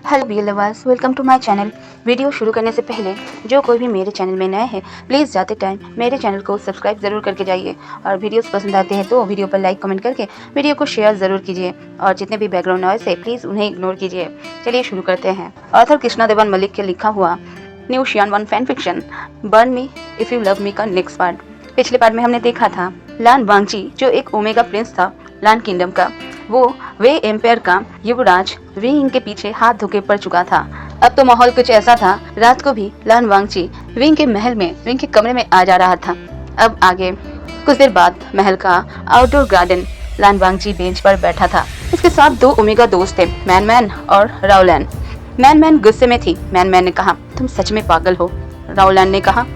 Hello B lovers, welcome to my channel. Video शुरू करने से पहले जो कोई भी मेरे चैनल में नए हैं प्लीज़ जाते टाइम मेरे चैनल को सब्सक्राइब ज़रूर करके जाइए और वीडियोस पसंद आते हैं तो वीडियो पर लाइक कमेंट करके वीडियो को शेयर ज़रूर कीजिए और जितने भी बैकग्राउंड नॉइस है प्लीज़ उन्हें इग्नोर कीजिए। चलिए शुरू करते हैं। ऑथर कृष्णा देवन मलिक के लिखा हुआ न्यू शियान one fan fiction burn me if you love me का नेक्स्ट पार्ट। पिछले पार्ट में हमने देखा था लान वांगची जो एक ओमेगा प्रिंस था लान किंगडम का, वो वे एम्पायर का युवराज विंग के पीछे हाथ धोके पड़ चुका था। अब तो माहौल कुछ ऐसा था, रात को भी लान वांगची विंग के महल में विंग के कमरे में आ जा रहा था। अब आगे कुछ देर बाद महल का आउटडोर गार्डन लान वांगची बेंच पर बैठा था। उसके साथ दो ओमेगा दोस्त थे, मैन मैन और राउलैन। मैन मैन गुस्से में थी। मैन मैन ने कहा, तुम सच में पागल हो। राउलैन ने कहा,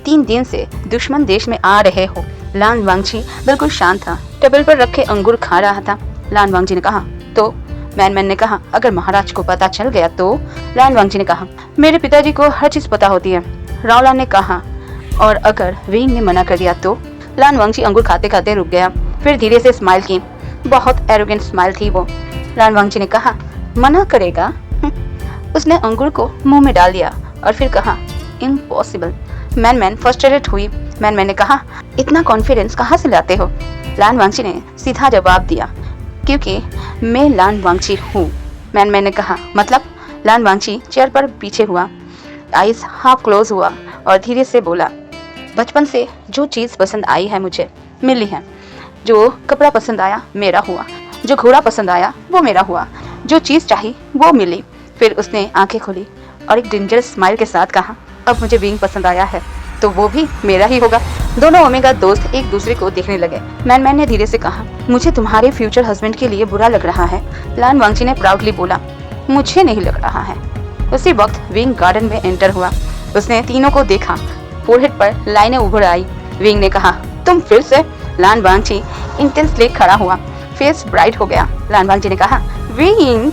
3 दिन से दुश्मन देश में आ रहे हो। लान वांगची बिल्कुल शांत था, टेबल पर रखे अंगूर खा रहा था। लान वांगची ने कहा, तो मैन मैन ने कहा, अगर महाराज को पता चल गया तो। लान वांगची ने कहा, मेरे पिताजी को हर चीज पता होती है। रावलान ने कहा, और अगर विंग ने मना कर दिया तो। लान वांगची अंगूर खाते खाते रुक गया, फिर धीरे से स्माइल की। बहुत एरोगेंट स्माइल थी वो। लान वांगची ने कहा, मना करेगा? उसने अंगूर को मुंह में डाल दिया और फिर कहा, इम्पॉसिबल। मैन मैन फ्रस्ट्रेटेड हुई। मैन मैन ने कहा, इतना कॉन्फिडेंस कहाँ से लाते हो? लान वांगची ने सीधा जवाब दिया, क्योंकि मैं लान वांगची हूँ। मैन मैन ने कहा, मतलब? लान वांगची चेयर पर पीछे हुआ, आइज हाफ क्लोज हुआ और धीरे से बोला, बचपन से जो चीज़ पसंद आई है मुझे मिली है। जो कपड़ा पसंद आया मेरा हुआ, जो घोड़ा पसंद आया वो मेरा हुआ, जो चीज़ चाहिए वो मिली। फिर उसने आंखें खोली और एक डेंजरस स्माइल के साथ कहा, अब मुझे विंग पसंद आया है तो वो भी मेरा ही होगा। दोनों ओमेगा दोस्त एक दूसरे को देखने लगे। मैन मैन ने धीरे से कहा, मुझे तुम्हारे फ्यूचर हस्बैंड के लिए बुरा लग रहा है। लान वांगची ने प्राउडली बोला, मुझे नहीं लग रहा है। उसी वक्त विंग गार्डन में एंटर हुआ। उसने तीनों को देखा, फोरहेड पर लाइनें उभर आई। विंग ने कहा, तुम फिर से? लान वांगची इंटेंसली खड़ा हुआ, फेस ब्राइट हो गया। लान वांगची ने कहा, विंग।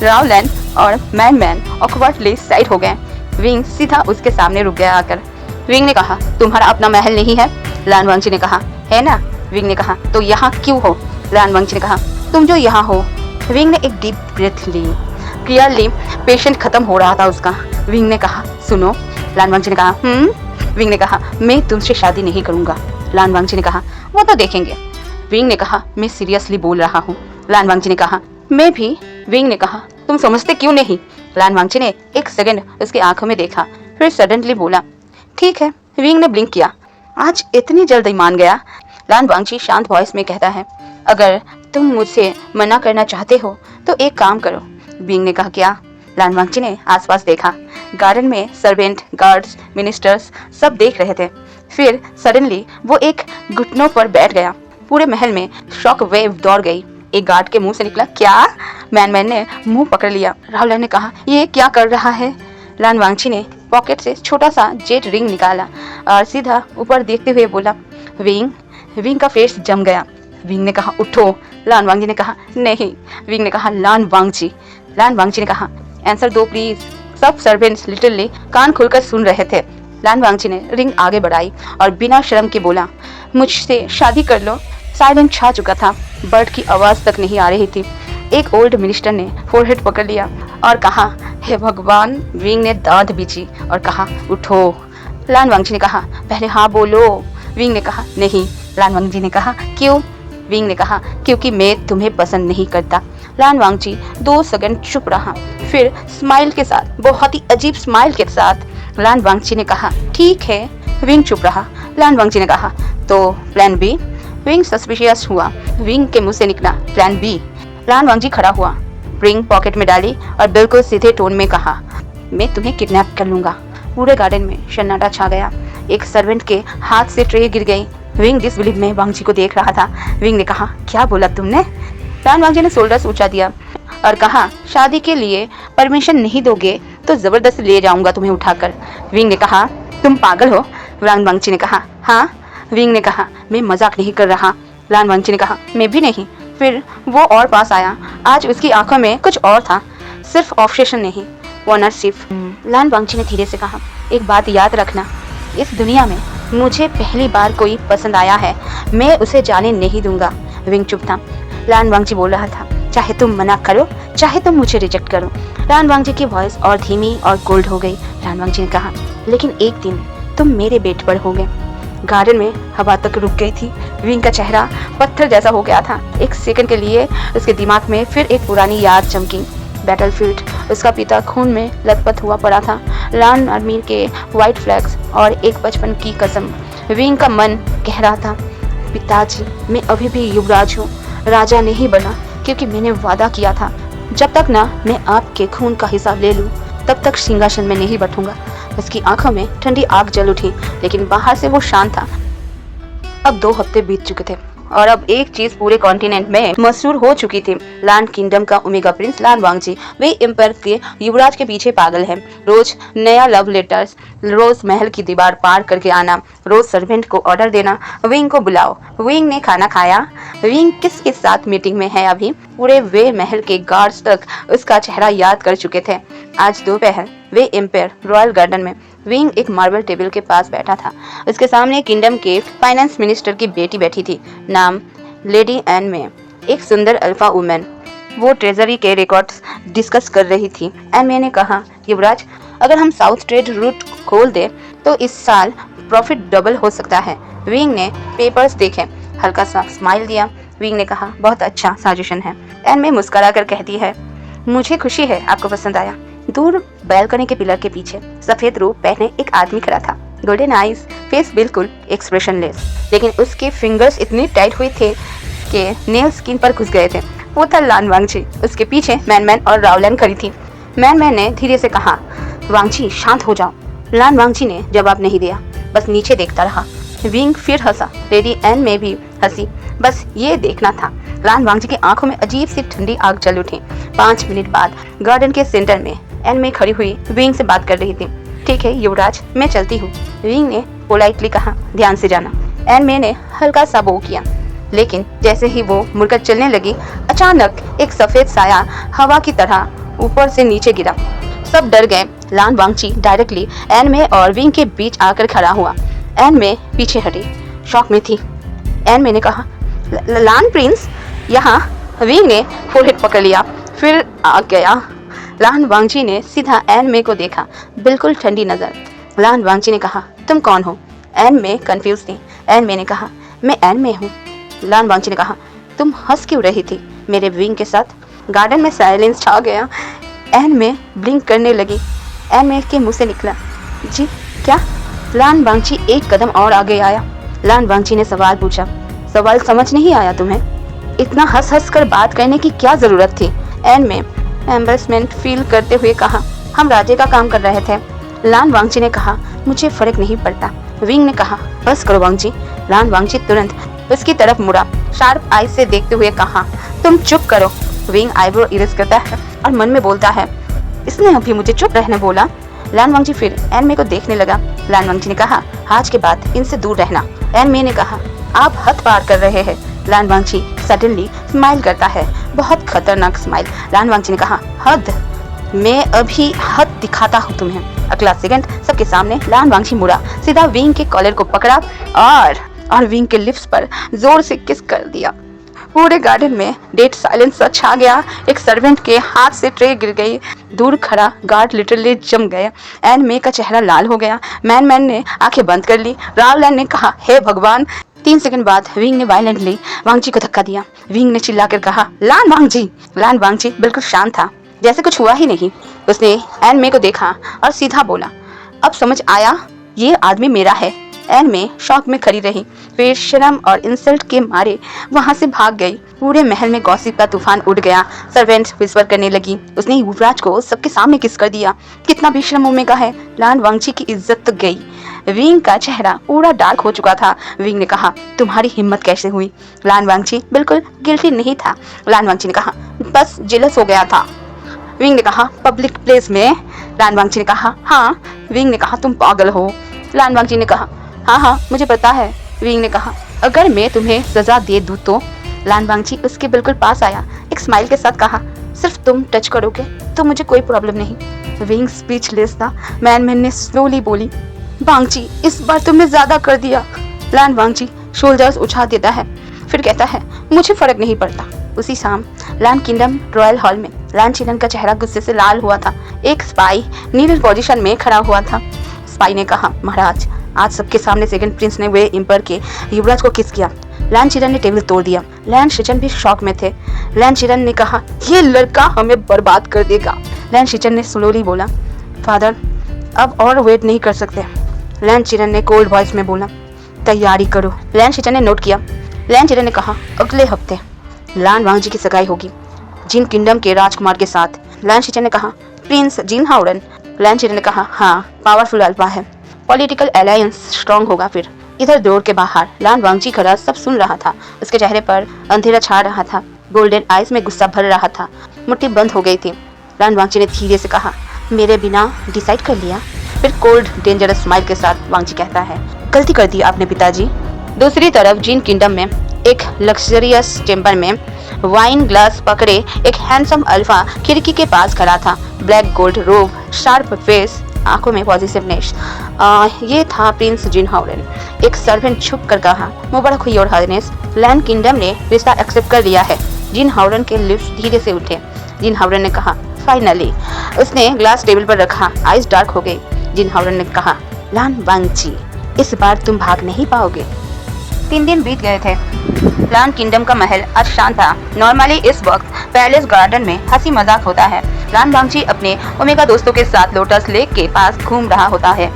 रावलैन और मैन मैन ऑकवर्डली साइड हो गए। विंग सीधा उसके सामने रुक गया आकर। विंग ने कहा, तुम्हारा अपना महल नहीं है? लान वांगची ने कहा, है ना। विंग ने कहा, तो यहाँ क्यों हो? लान वांगची ने कहा, तुम जो यहाँ हो। विंग ने एक डीप ब्रेथ ली। क्लियरली पेशेंट खत्म हो रहा था उसका। विंग ने कहा, सुनो। लान वांगची ने कहा, विंग ने कहा, मैं तुमसे शादी नहीं करूंगा। लान वांगची ने कहा, वो तो देखेंगे। विंग ने कहा, मैं सीरियसली बोल रहा हूँ। लान वांगची ने कहा, मैं भी। विंग ने कहा, तुम समझते क्यों नहीं? लान वांगची ने एक सेकंड उसकी आंखों में देखा, फिर सडनली बोला, ठीक है। विंग ने ब्लिंक किया। आज इतनी जल्दी मान गया? लान वांगची शांत वॉइस में कहता है, अगर तुम मुझसे मना करना चाहते हो तो एक काम करो। विंग ने कहा, क्या? लान वांगची ने आसपास देखा। गार्डन में सर्वेंट, गार्ड्स, मिनिस्टर्स सब देख रहे थे। फिर सडनली वो एक घुटनों पर बैठ गया। पूरे महल में शॉक वेव दौड़ गई। एक गार्ड के मुंह से निकला, क्या? मैन मैन ने मुंह पकड़ लिया। रावलैन ने कहा, ये क्या कर रहा है? लान वांगची ने पॉकेट से छोटा सा जेट रिंग निकाला और सीधा ऊपर देखते हुए बोला, विंग। विंग का फेस जम गया। विंग ने कहा, उठो। लान वांगची ने कहा, नहीं। विंग ने कहा, लान वांगची। लान वांगची ने कहा, आंसर दो प्लीज। सब सर्वेंट्स लिटरली कान खोलकर सुन रहे थे। लान वांगची ने रिंग आगे बढ़ाई और बिना शर्म के बोला, मुझसे शादी कर लो। साइलेंट छा चुका था, बर्ड की आवाज तक नहीं आ रही थी। एक ओल्ड मिनिस्टर ने फोरहेड पकड़ लिया और कहा, हे भगवान। विंग ने दांत बीची और कहा, उठो। लान वांगची ने कहा, पहले हाँ बोलो। विंग ने कहा, नहीं। लान वांगची ने कहा, क्यों? विंग ने कहा, क्योंकि मैं तुम्हें पसंद नहीं करता। लान वांगची 2 सेकंड चुप रहा, फिर स्माइल के साथ, बहुत ही अजीब स्माइल के साथ लान वांगची ने कहा, ठीक है। विंग चुप रहा। लान वांगची ने कहा, तो प्लान बी? विंग सस्पिशियस हुआ। विंग के मुंह से निकला, प्लान बी। लान वांगची खड़ा हुआ, रिंग पॉकेट में डाली और बिल्कुल सीधे टोन में कहा, मैं तुम्हें किडनैप कर लूंगा। पूरे गार्डन में सन्नाटा छा गया। एक सर्वेंट के हाथ से ट्रे गिर गई। विंग डिसबिलीव में वांगची को देख रहा था। विंग ने कहा, क्या बोला तुमने? लान वांगची ने शोल्डर्स ऊंचा दिया और कहा, शादी के लिए परमिशन नहीं दोगे तो जबरदस्ती ले जाऊंगा तुम्हें उठाकर। विंग ने कहा, तुम पागल हो? लान वांगची ने कहा, हाँ। विंग ने कहा, मैं मजाक नहीं कर रहा। लान वांगची ने कहा, मैं भी नहीं। फिर वो और पास आया। आज उसकी आंखों में कुछ और था, सिर्फ ऑब्सेशन नहीं, ओनरशिप। लान वांगची ने धीरे से कहा, एक बात याद रखना, इस दुनिया में मुझे पहली बार कोई पसंद आया है, मैं उसे जाने नहीं दूंगा। विंग चुप था। लान वांगची बोल रहा था, चाहे तुम मना करो, चाहे तुम मुझे रिजेक्ट करो। लान वांगजी की वॉइस और धीमी और कोल्ड हो गई। लान वांगजी ने कहा, लेकिन एक दिन तुम मेरे बेड पर होगे। गार्डन में हवा तक रुक गई थी। विंग का चेहरा पत्थर जैसा हो गया था। एक सेकंड के लिए उसके दिमाग में फिर एक पुरानी याद चमकी। बैटलफील्ड, उसका पिता खून में लथपथ हुआ पड़ा था, लान आर्मी के व्हाइट फ्लैग्स और एक बचपन की कसम। विंग का मन कह रहा था, पिताजी, मैं अभी भी युवराज हूँ, राजा नहीं बना, क्योंकि मैंने वादा किया था जब तक ना मैं आपके खून का हिसाब ले लूँ तब तक सिंहासन में नहीं बैठूंगा। उसकी आंखों में ठंडी आग जल उठी, लेकिन बाहर से वो शांत था। अब 2 हफ्ते बीत चुके थे और अब एक चीज पूरे कॉन्टिनेंट में मशहूर हो चुकी थी। लान किंगडम का ओमेगा प्रिंस लान वांगजी वे एम्पायर के युवराज के पीछे पागल है। रोज नया लव लेटर्स, रोज महल की दीवार पार करके आना, रोज सर्वेंट को ऑर्डर देना, विंग को बुलाओ, विंग ने खाना खाया, विंग किसके साथ मीटिंग में है अभी। पूरे वे महल के गार्ड्स तक उसका चेहरा याद कर चुके थे। आज दोपहर वे एम्पायर रॉयल गार्डन में विंग एक मार्बल टेबल के पास बैठा था। उसके सामने किंगडम के फाइनेंस मिनिस्टर की बेटी बैठी थी, नाम लेडी एन में, एक सुंदर अल्फा वुमेन। वो ट्रेजरी के रिकॉर्ड्स डिस्कस कर रही थी। एन में ने कहा, युवराज, अगर हम साउथ ट्रेड रूट खोल दे तो इस साल प्रॉफिट डबल हो सकता है। विंग ने पेपर्स देखे, हल्का सा स्माइल दिया। विंग ने कहा, बहुत अच्छा सजेशन है। एन में मुस्कुरा कर कहती है, मुझे खुशी है आपको पसंद आया। दूर बैल्कनी के पिलर के पीछे सफेद रूप पहने एक आदमी खड़ा था, गोल्डन आईज, फेस बिल्कुल एक्सप्रेशनलेस, लेकिन उसके फिंगर्स इतने टाइट हुए थे कि नेल स्किन पर घुस गए थे। वो था लान वांगजी। उसके पीछे मैन और रावलैन खड़ी थी। मैन ने धीरे से कहा, वांगजी शांत हो जाओ। लान वांगजी ने जवाब नहीं दिया, बस नीचे देखता रहा। विंग फिर हंसा, लेडी एन में भी हंसी। बस ये देखना था। लान वांगजी की आंखों में अजीब सी ठंडी आग जल उठी। 5 मिनट बाद गार्डन के सेंटर में एन में खड़ी हुई विंग से बात कर रही थी। ठीक है युवराज, मैं चलती हूँ, विंग ने पोलाइटली कहा, ध्यान से जाना। एन में ने हल्का सा बो किया, लेकिन जैसे ही वो मुड़कर चलने लगी, अचानक एक सफेद साया हवा की तरह ऊपर से नीचे गिरा। सब डर गए। लान वांगजी डायरेक्टली एन में और विंग के बीच आकर खड़ा हुआ। एन में पीछे हटी, शॉक में थी। एन में ने कहा, लान प्रिंस यहाँ। विंग ने फोरहेड पकड़ लिया, फिर आ गया। लान वांगजी ने सीधा एन में को देखा, बिल्कुल ठंडी नजर। लान वांगजी ने कहा, तुम कौन हो? एन में कंफ्यूज थी। एन में ने कहा, मैं एन में हूँ। लान वांगजी ने कहा, तुम हंस क्यों रही थी मेरे विंग के साथ? गार्डन में साइलेंस छा गया। एन में ब्लिंक करने लगी। एन में के मुंह से निकला, जी क्या? लान वांगजी एक कदम और आगे आया। लान वांगजी ने सवाल पूछा, सवाल समझ नहीं आया तुम्हें? इतना हंस हंस कर बात करने की क्या जरूरत थी? एन में एम्बेरसमेंट फील करते हुए कहा, हम राजे का काम कर रहे थे। लान वांगजी ने कहा, मुझे फर्क नहीं पड़ता। विंग ने कहा, बस करो वांगजी। लान वांगजी तुरंत उसकी तरफ मुड़ा, शार्प आई से देखते हुए कहा, तुम चुप करो। विंग आईब्रो इरेज करता है और मन में बोलता है, इसने अभी मुझे चुप रहने बोला। लान वांगजी फिर एन में को देखने लगा। लान वांगजी ने कहा, आज के बाद इनसे दूर रहना। एन में ने कहा, आप हद पार कर रहे हैं। लान वांगजी सडनली स्माइल करता है, बहुत खतरनाक स्माइल। लान वांगजी ने कहा, हद? मैं अभी हद दिखाता हूँ तुम्हें। अगला सेकंड सबके सामने लान वांगजी मुड़ा, सीधा विंग के कॉलर को पकड़ा और विंग के लिप्स पर जोर से किस कर दिया। पूरे गार्डन में डेड साइलेंस छा गया। एक सर्वेंट के हाथ से ट्रे गिर गई। दूर खड़ा गार्ड लिटरली जम गया। एन में का चेहरा लाल हो गया। मैन ने आंखें बंद कर ली। रावलैन ने कहा, हे भगवान। 3 सेकंड बाद विंग ने वायलेंटली वांगजी को धक्का दिया। विंग ने चिल्लाकर कहा, लान वांगजी। लान वांगजी बिल्कुल शांत था, जैसे कुछ हुआ ही नहीं। उसने एन में को देखा और सीधा बोला, अब समझ आया, ये आदमी मेरा है। एन में शॉक में खड़ी रही, फिर शर्म और इंसल्ट के मारे वहां से भाग गई। पूरे महल में गॉसिप का तूफान उड़ गया। सर्वेंट विस्पर करने लगी, उसने युवराज को सबके सामने किस कर दिया। कितना बेशरम ओमेगा है। लान वांगजी की इज्जत तो गई। विंग का चेहरा पूरा डार्क हो चुका था। विंग ने कहा, तुम्हारी हिम्मत कैसे हुई? लान वांगजी बिल्कुल गिल्टी नहीं था। लान वांगजी ने कहा, बस जेलस हो गया था। विंग ने कहा, पब्लिक प्लेस में? लान वांगजी ने कहा, हाँ। विंग ने कहा, तुम पागल हो। लान वांगजी ने कहा, हाँ मुझे पता है। विंग ने कहा, अगर मैं तुम्हें सजा दे दूं तो? लान वांगजी उसके बिल्कुल पास आया, एक स्माइल के साथ कहा, सिर्फ तुम टच करोगे तो मुझे कोई प्रॉब्लम नहीं। विंग स्पीचलेस था। मैन ने स्लोली बोली, वांगजी इस बार तुमने ज्यादा कर दिया। लान वांगजी शोल्डर्स उछाल देता है, फिर कहता है मुझे फर्क नहीं पड़ता। उसी शाम लैंड किंगडम रॉयल हॉल में लैंड चिरन का चेहरा गुस्से से लाल हुआ था। एक स्पाई नील पोजीशन में खड़ा हुआ था। स्पाई ने कहा, महाराज, आज सबके सामने सेकंड प्रिंस ने वे एम्पर के युवराज को किस किया। लैंड चिरन ने टेबल तोड़ दिया। लैंड शिचन भी शॉक में थे। लैंड चिरन ने कहा, ये लड़का हमें बर्बाद कर देगा। लैंड शिचन ने स्लोली बोला, फादर, अब और वेट नहीं कर सकते। लैंड चिरन ने कोल्ड वॉइस में बोला, तैयारी करो। लैंड शिचन ने नोट किया। लैंड चिरन ने कहा, अगले हफ्ते लैंड वांगजी की सगाई होगी जिन किंगडम के राजकुमार के साथ। लैंड शिचन ने कहा, प्रिंस जिन हाउरन। लैंड चिरन ने कहा, हाँ, पावरफुल अल्फा है, पॉलिटिकल अलायंस स्ट्रॉन्ग होगा। फिर इधर डोर के बाहर लैंड वांगजी खड़ा सब सुन रहा था। उसके चेहरे पर अंधेरा छा रहा था। गोल्डन आइज में गुस्सा भर रहा था। मुट्ठी बंद हो गई थी। लैंड वांगजी ने धीरे से कहा, मेरे बिना डिसाइड कर लिया। फिर कोल्ड डेंजरस स्माइल के साथ वांगजी कहता है, गलती कर दी आपने पिताजी। दूसरी तरफ जिन किंगडम में एक लग्जरियस चेम्बर में वाइन ग्लास पकड़े एक हैंडसम अल्फा खिड़की के पास खड़ा था। ब्लैक गोल्ड रोब, शार्प फेस, आंखों में पॉजिटिवनेस। ये था प्रिंस जिन हाउरन। एक सर्वेंट छुप कर कहा, मुबारक हो योर हाइनेस, लैंड किंगडम ने रिश्ता एक्सेप्ट कर लिया है। जिन हाउरन के लिप्स धीरे से उठे। जिन हाउरन ने कहा, फाइनली। उसने ग्लास टेबल पर रखा। आइज डार्क हो गई। जिन हाउरन ने कहा, लैंड वांगजी, इस बार तुम भाग नहीं पाओगे। 3 दिन बीत गए थे। लैंड किंगडम का महल आज शांत था। नॉर्मली इस वक्त पैलेस गार्डन में हंसी मजाक होता है। लैंड वांगजी अपने ओमेगा दोस्तों के साथ लोटस लेक के पास घूम रहा होता है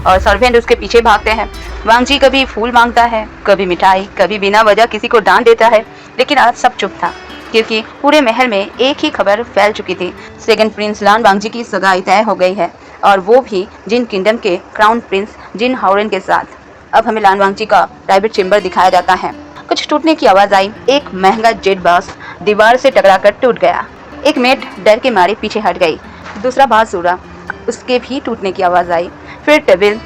और सर्वेंट उसके पीछे भागते हैं। वांगजी कभी फूल मांगता है, कभी मिठाई, कभी बिना वजह किसी को डांट देता है। लेकिन आज सब चुप था क्योंकि पूरे महल में एक ही खबर फैल चुकी थी, सेकंड प्रिंस लैंड वांगजी की सगाई तय हो गई है, और वो भी जिन किंगडम के क्राउन प्रिंस जिन हाउरन के साथ। अब हमें लैंड वांगजी का प्राइवेट चेंबर दिखाया जाता है। कुछ टूटने की आवाज आई। एक महंगा जेट बास दीवार से टकराकर टूट गया। एक मेड डर के मारे पीछे हट गई। दूसरा बास उड़ा, उसके भी टूटने की आवाज आई। फिर टेबल,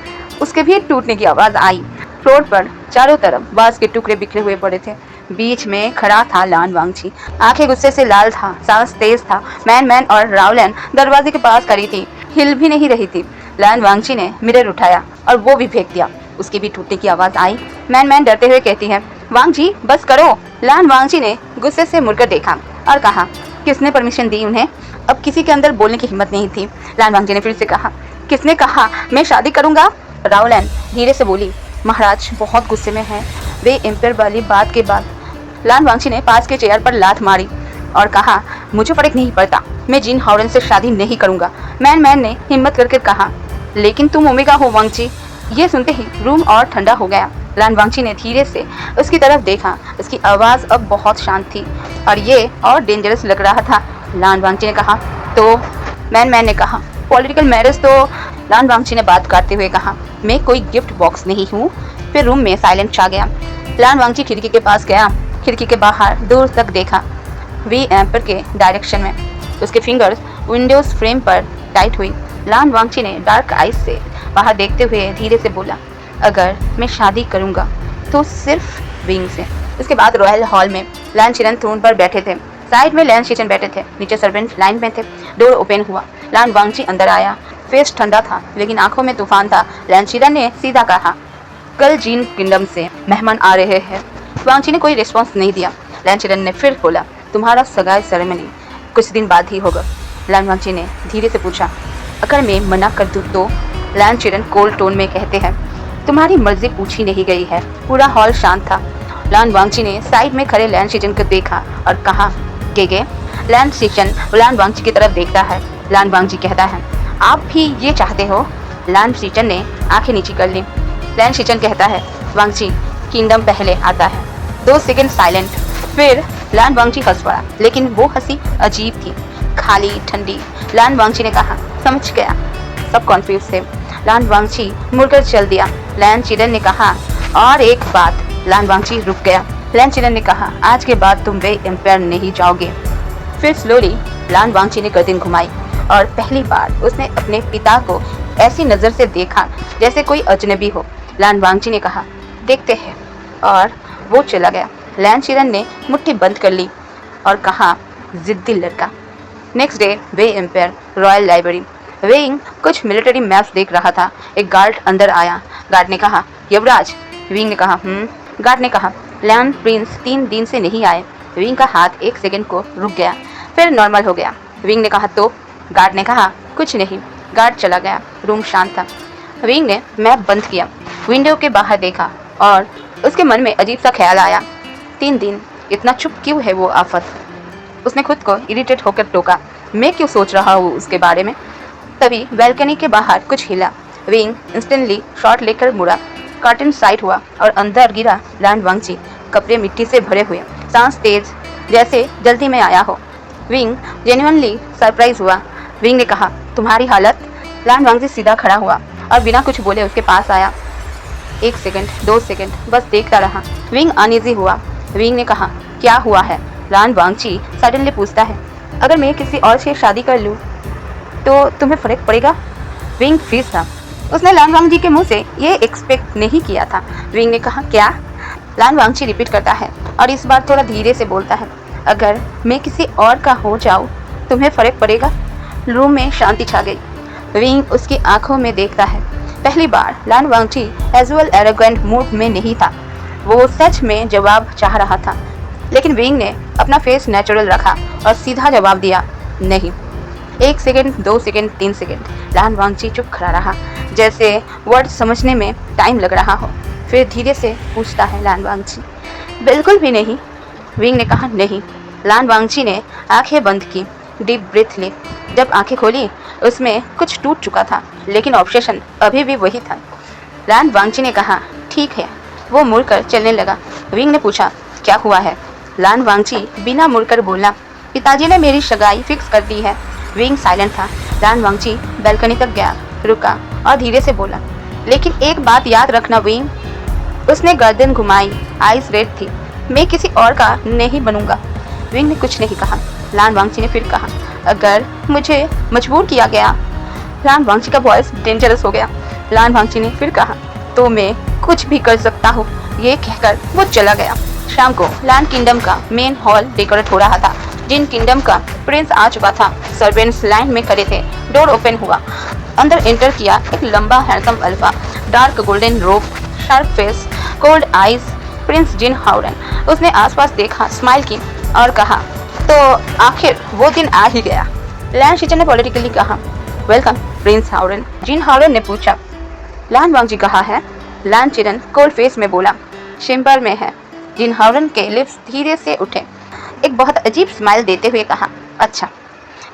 उसके भी टूटने की आवाज आई। फ्लोर पर चारों तरफ बास के टुकड़े बिखरे हुए पड़े थे। बीच में खड़ा था लैंड वांगजी। आंखें गुस्से से लाल था, सांस तेज था। मैन और रावलन दरवाजे के पास खड़ी थी, हिल भी नहीं रही थी। लैंड वांगजी ने मिरर उठाया और वो भी फेंक दिया। उसकी भी टूटने की आवाज आई। मैन डरते हुए कहती है, वांगजी बस करो। लैंड वांगजी ने गुस्से से मुड़कर देखा और कहा, किसने परमिशन दी उन्हें? अब किसी के अंदर बोलने की हिम्मत नहीं थी। लैंड वांगजी ने फिर से कहा, किसने कहा मैं शादी करूंगा? रावलन धीरे से बोली, महाराज बहुत गुस्से में है। वे एम्पायर वाली बात के बाद लैंड वांगजी ने पास के चेयर पर लात मारी और कहा, मुझे फर्क नहीं पड़ता, मैं जिन हाउरन से शादी नहीं करूंगा। मैन ने हिम्मत करके कहा, लेकिन तुम ओमेगा हो वांगजी। ये सुनते ही रूम और ठंडा हो गया। लैंड वांगजी ने धीरे से उसकी तरफ देखा। उसकी आवाज़ अब बहुत शांत थी और ये और डेंजरस लग रहा था। लैंड वांगजी ने कहा, तो मैन ने कहा, पॉलिटिकल मैरिज तो। लैंड वांगजी ने बात करते हुए कहा, मैं कोई गिफ्ट बॉक्स नहीं हूँ। फिर रूम में साइलेंस छा गया। लैंड वांगजी खिड़की के पास गया। खिड़की के बाहर दूर तक देखा, वी एम्पर के डायरेक्शन में। उसके फिंगर्स विंडोज फ्रेम पर टाइट हुई। लैंड वांगजी ने डार्क आइज से बाहर देखते हुए धीरे से बोला, अगर मैं शादी करूंगा तो सिर्फ विंग से। उसके बाद रॉयल हॉल में लैंड चिरन थ्रोन पर बैठे थे। साइड में लैंड शिचन बैठे थे। नीचे सर्वेंट लाइन में थे। डोर ओपन हुआ। लैंड वांगजी अंदर आया। फेस ठंडा था लेकिन आंखों में तूफान था। लैंड चिरन ने सीधा कहा, कल जिन किंगडम से मेहमान आ रहे हैं। वांगजी ने कोई रिस्पॉन्स नहीं दिया। लैंड चिरन ने फिर बोला, तुम्हारा सगाई सेरेमनी कुछ दिन बाद ही होगा। लैंड वांगजी ने धीरे से पूछा, अगर मैं मना कर दूँ तो? लैंड चिरन कोल्ड टोन में कहते हैं, तुम्हारी मर्जी पूछी नहीं गई है। पूरा हॉल शांत था। लैंड वांगजी ने साइड में खड़े लैंड शिचन को देखा और कहा, गे। लैंड शिचन लैंड वांगजी की तरफ देखता है। लैंड वांगजी कहता है, आप भी ये चाहते हो? लैंड शिचन ने आंखें नीची कर ली। लैंड शिचन कहता है, वांगजी किंगडम पहले आता है। 2 सेकंड साइलेंट। फिर लैंड वांगजी हंस पड़ा, लेकिन वो हंसी अजीब थी, खाली, ठंडी। लैंड वांगजी ने कहा, समझ गया। सब कॉन्फ्यूज थे। लैंड वांगजी मुड़कर चल दिया। लैंड चिरन ने कहा, और एक बात। लैंड वांगजी रुक गया। लैंड चिरन ने कहा, आज के बाद तुम वे एम्पायर नहीं जाओगे। फिर स्लोली लैंड वांगजी ने गर्दन घुमाई और पहली बार उसने अपने पिता को ऐसी नज़र से देखा जैसे कोई अजनबी हो। लैंड वांगजी ने कहा, देखते हैं, और वो चला गया। लैंड चिरन ने मुट्ठी बंद कर ली और कहा, जिद्दी लड़का। नेक्स्ट डे वे एम्पायर रॉयल लाइब्रेरी। विंग कुछ मिलिट्री मैप्स देख रहा था। एक गार्ड अंदर आया। गार्ड ने कहा, युवराज। विंग ने कहा, गार्ड ने कहा, लैन प्रिंस 3 दिन से नहीं आए। विंग का हाथ 1 सेकंड को रुक गया, फिर नॉर्मल हो गया। विंग ने कहा तो? गार्ड ने कहा कुछ नहीं। गार्ड चला गया। रूम शांत था। विंग ने मैप बंद किया, विंडो के बाहर देखा और उसके मन में अजीब सा ख्याल आया। 3 दिन, इतना चुप क्यों है वो आफत? उसने खुद को इरिटेट होकर टोका, मैं क्यों सोच रहा हूँ उसके बारे में। तभी बैल्कनी के बाहर कुछ हिला। विंग इंस्टेंटली शॉट लेकर मुड़ा। कर्टन साइड हुआ और अंदर गिरा लैन वांगची, कपड़े मिट्टी से भरे हुए, सांस तेज, जैसे जल्दी में आया हो। विंग जेन्युइनली सरप्राइज हुआ। विंग ने कहा तुम्हारी हालत? लैन वांगची सीधा खड़ा हुआ और बिना कुछ बोले उसके पास आया। 1 सेकंड, 2 सेकंड बस देखता रहा। विंग अनईजी हुआ। विंग ने कहा क्या हुआ है? लैन वांगची सडनली पूछता है अगर मैं किसी और से शादी कर लूँ तो तुम्हें फर्क पड़ेगा? विंग फ्रीज था। उसने लैन वांगची के मुंह से ये एक्सपेक्ट नहीं किया था। विंग ने कहा क्या? लैन वांगची रिपीट करता है और इस बार थोड़ा धीरे से बोलता है अगर मैं किसी और का हो जाऊँ तुम्हें फर्क पड़ेगा? रूम में शांति छा गई। विंग उसकी आंखों में देखता है। पहली बार लैन वांगची कैजुअल एरोगेंट मूड में नहीं था। वो सच में जवाब चाह रहा था, लेकिन विंग ने अपना फेस नेचुरल रखा और सीधा जवाब दिया नहीं। 1 सेकंड, 2 सेकंड, 3 सेकंड लैन वांगची चुप खड़ा रहा, जैसे वर्ड समझने में टाइम लग रहा हो। फिर धीरे से पूछता है लैन वांगची बिल्कुल भी नहीं? विंग ने कहा नहीं। लैन वांगची ने आंखें बंद की, डीप ब्रीथ ली। जब आंखें खोली उसमें कुछ टूट चुका था, लेकिन ऑब्सेशन अभी भी वही था। लैन वांगची ने कहा ठीक है। वो मुड़कर चलने लगा। विंग ने पूछा क्या हुआ है? लैन वांगची बिना मुड़कर बोला पिताजी ने मेरी सगाई फिक्स कर दी है। विंग साइलेंट था। लैन वांगची बैल्कनी तक गया, रुका और धीरे से बोला लेकिन एक बात याद रखना विंग। उसने गर्दन घुमाई, आइज रेड थी। मैं किसी और का नहीं बनूंगा। विंग ने कुछ नहीं कहा। लैन वांगची ने फिर कहा अगर मुझे मजबूर किया गया। लैन वांगची का वॉइस डेंजरस हो गया। लैन वांगची ने फिर कहा तो मैं कुछ भी कर सकता हूँ। ये कहकर वो चला गया। शाम को लैन किंगडम का मेन हॉल डेकोरेट हो रहा था। जिन किंगडम का प्रिंस आ चुका था। सर्वेंट्स लाइन में खड़े थे। डोर ओपन हुआ। अंदर एंटर किया एक लंबा handsome alpha, dark golden robe, sharp face, cold eyes, prince Jin Haoren. उसने आसपास देखा, स्माइल की और कहा तो आखिर वो दिन आ ही गया। लैन शिचन ने पॉलिटिकली कहा वेलकम प्रिंस हाउरेन। जिन हाउरेन ने पूछा लैन वांगची कहाँ है? लैन चिरन कोल्ड फेस में बोला चेम्बर में है। जिन हाउरेन के लिप्स धीरे से उठे, एक बहुत अजीब स्माइल देते हुए कहा अच्छा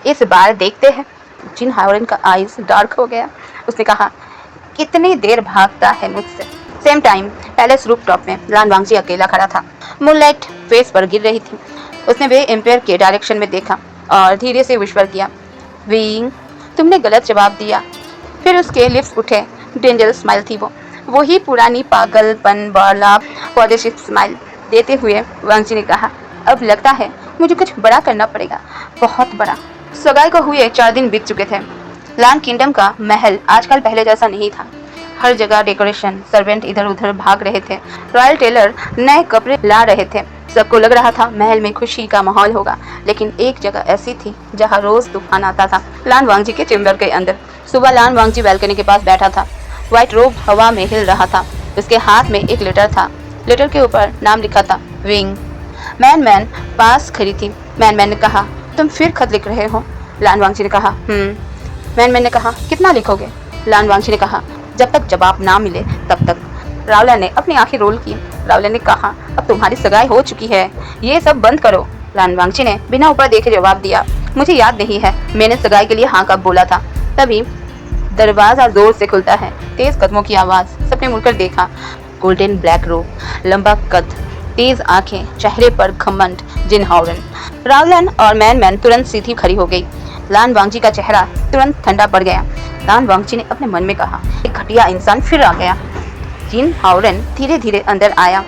इस बार देखते हैं। जिन हाउरेन का आईज डार्क हो गया। उसने कहा कितनी देर भागता है मुझसे। Same time palace roof top में लैन वांगची अकेला खड़ा था। मूनलाइट फेस पर गिर रही थी। उसने वे एम्पायर के डायरेक्शन में देखा और धीरे से विश्वास किया विंग तुमने गलत जवाब दिया। फिर उसके लिप्स उठे, डेंजरस स्माइल थी वो, वही पुरानी पागलपन वाला पॉजिटिव स्माइल देते हुए वांगची ने कहा अब लगता है मुझे कुछ बड़ा करना पड़ेगा, बहुत बड़ा। सगाई को हुए 4 दिन बीत चुके थे। लैन किंगडम का महल आजकल पहले जैसा नहीं था। हर जगह डेकोरेशन, सर्वेंट इधर उधर भाग रहे थे, रॉयल टेलर नए कपड़े ला रहे थे। सबको लग रहा था महल में खुशी का माहौल होगा, लेकिन एक जगह ऐसी थी जहां रोज तूफान आता था। लैन वांगची के चेम्बर के अंदर सुबह लैन वांगची बैल्कनी के पास बैठा था। व्हाइट रोब हवा में हिल रहा था। उसके हाथ में एक लेटर था। लेटर के ऊपर नाम लिखा था विंग। मैन पास खड़ी थी। मैन ने कहा तुम फिर खत लिख रहे हो? लैन वांगची ने कहा मैन ने कहा कितना लिखोगे? लैन वांगची ने कहा जब तक जवाब ना मिले तब तक। रावला ने अपनी आंखें रोल की। रावला ने कहा अब तुम्हारी सगाई हो चुकी है, ये सब बंद करो। लैन वांगची ने बिना ऊपर देखे जवाब दिया मुझे याद नहीं है मैंने सगाई के लिए हाँ कब बोला था। तभी दरवाजा जोर से खुलता है, तेज कदमों की आवाज। सबने मुड़कर देखा। गोल्डन ब्लैक रोब, लंबा कद, तेज आंखें, चेहरे पर घमंड, जिन हाउरेन। रावलन और मैन तुरंत सीधी खड़ी हो गई। लैन वांगची का चेहरा तुरंत ठंडा पड़ गया। लैन वांगची ने अपने मन में कहा एक घटिया इंसान फिर आ गया। जिन हाउरेन धीरे धीरे अंदर आया।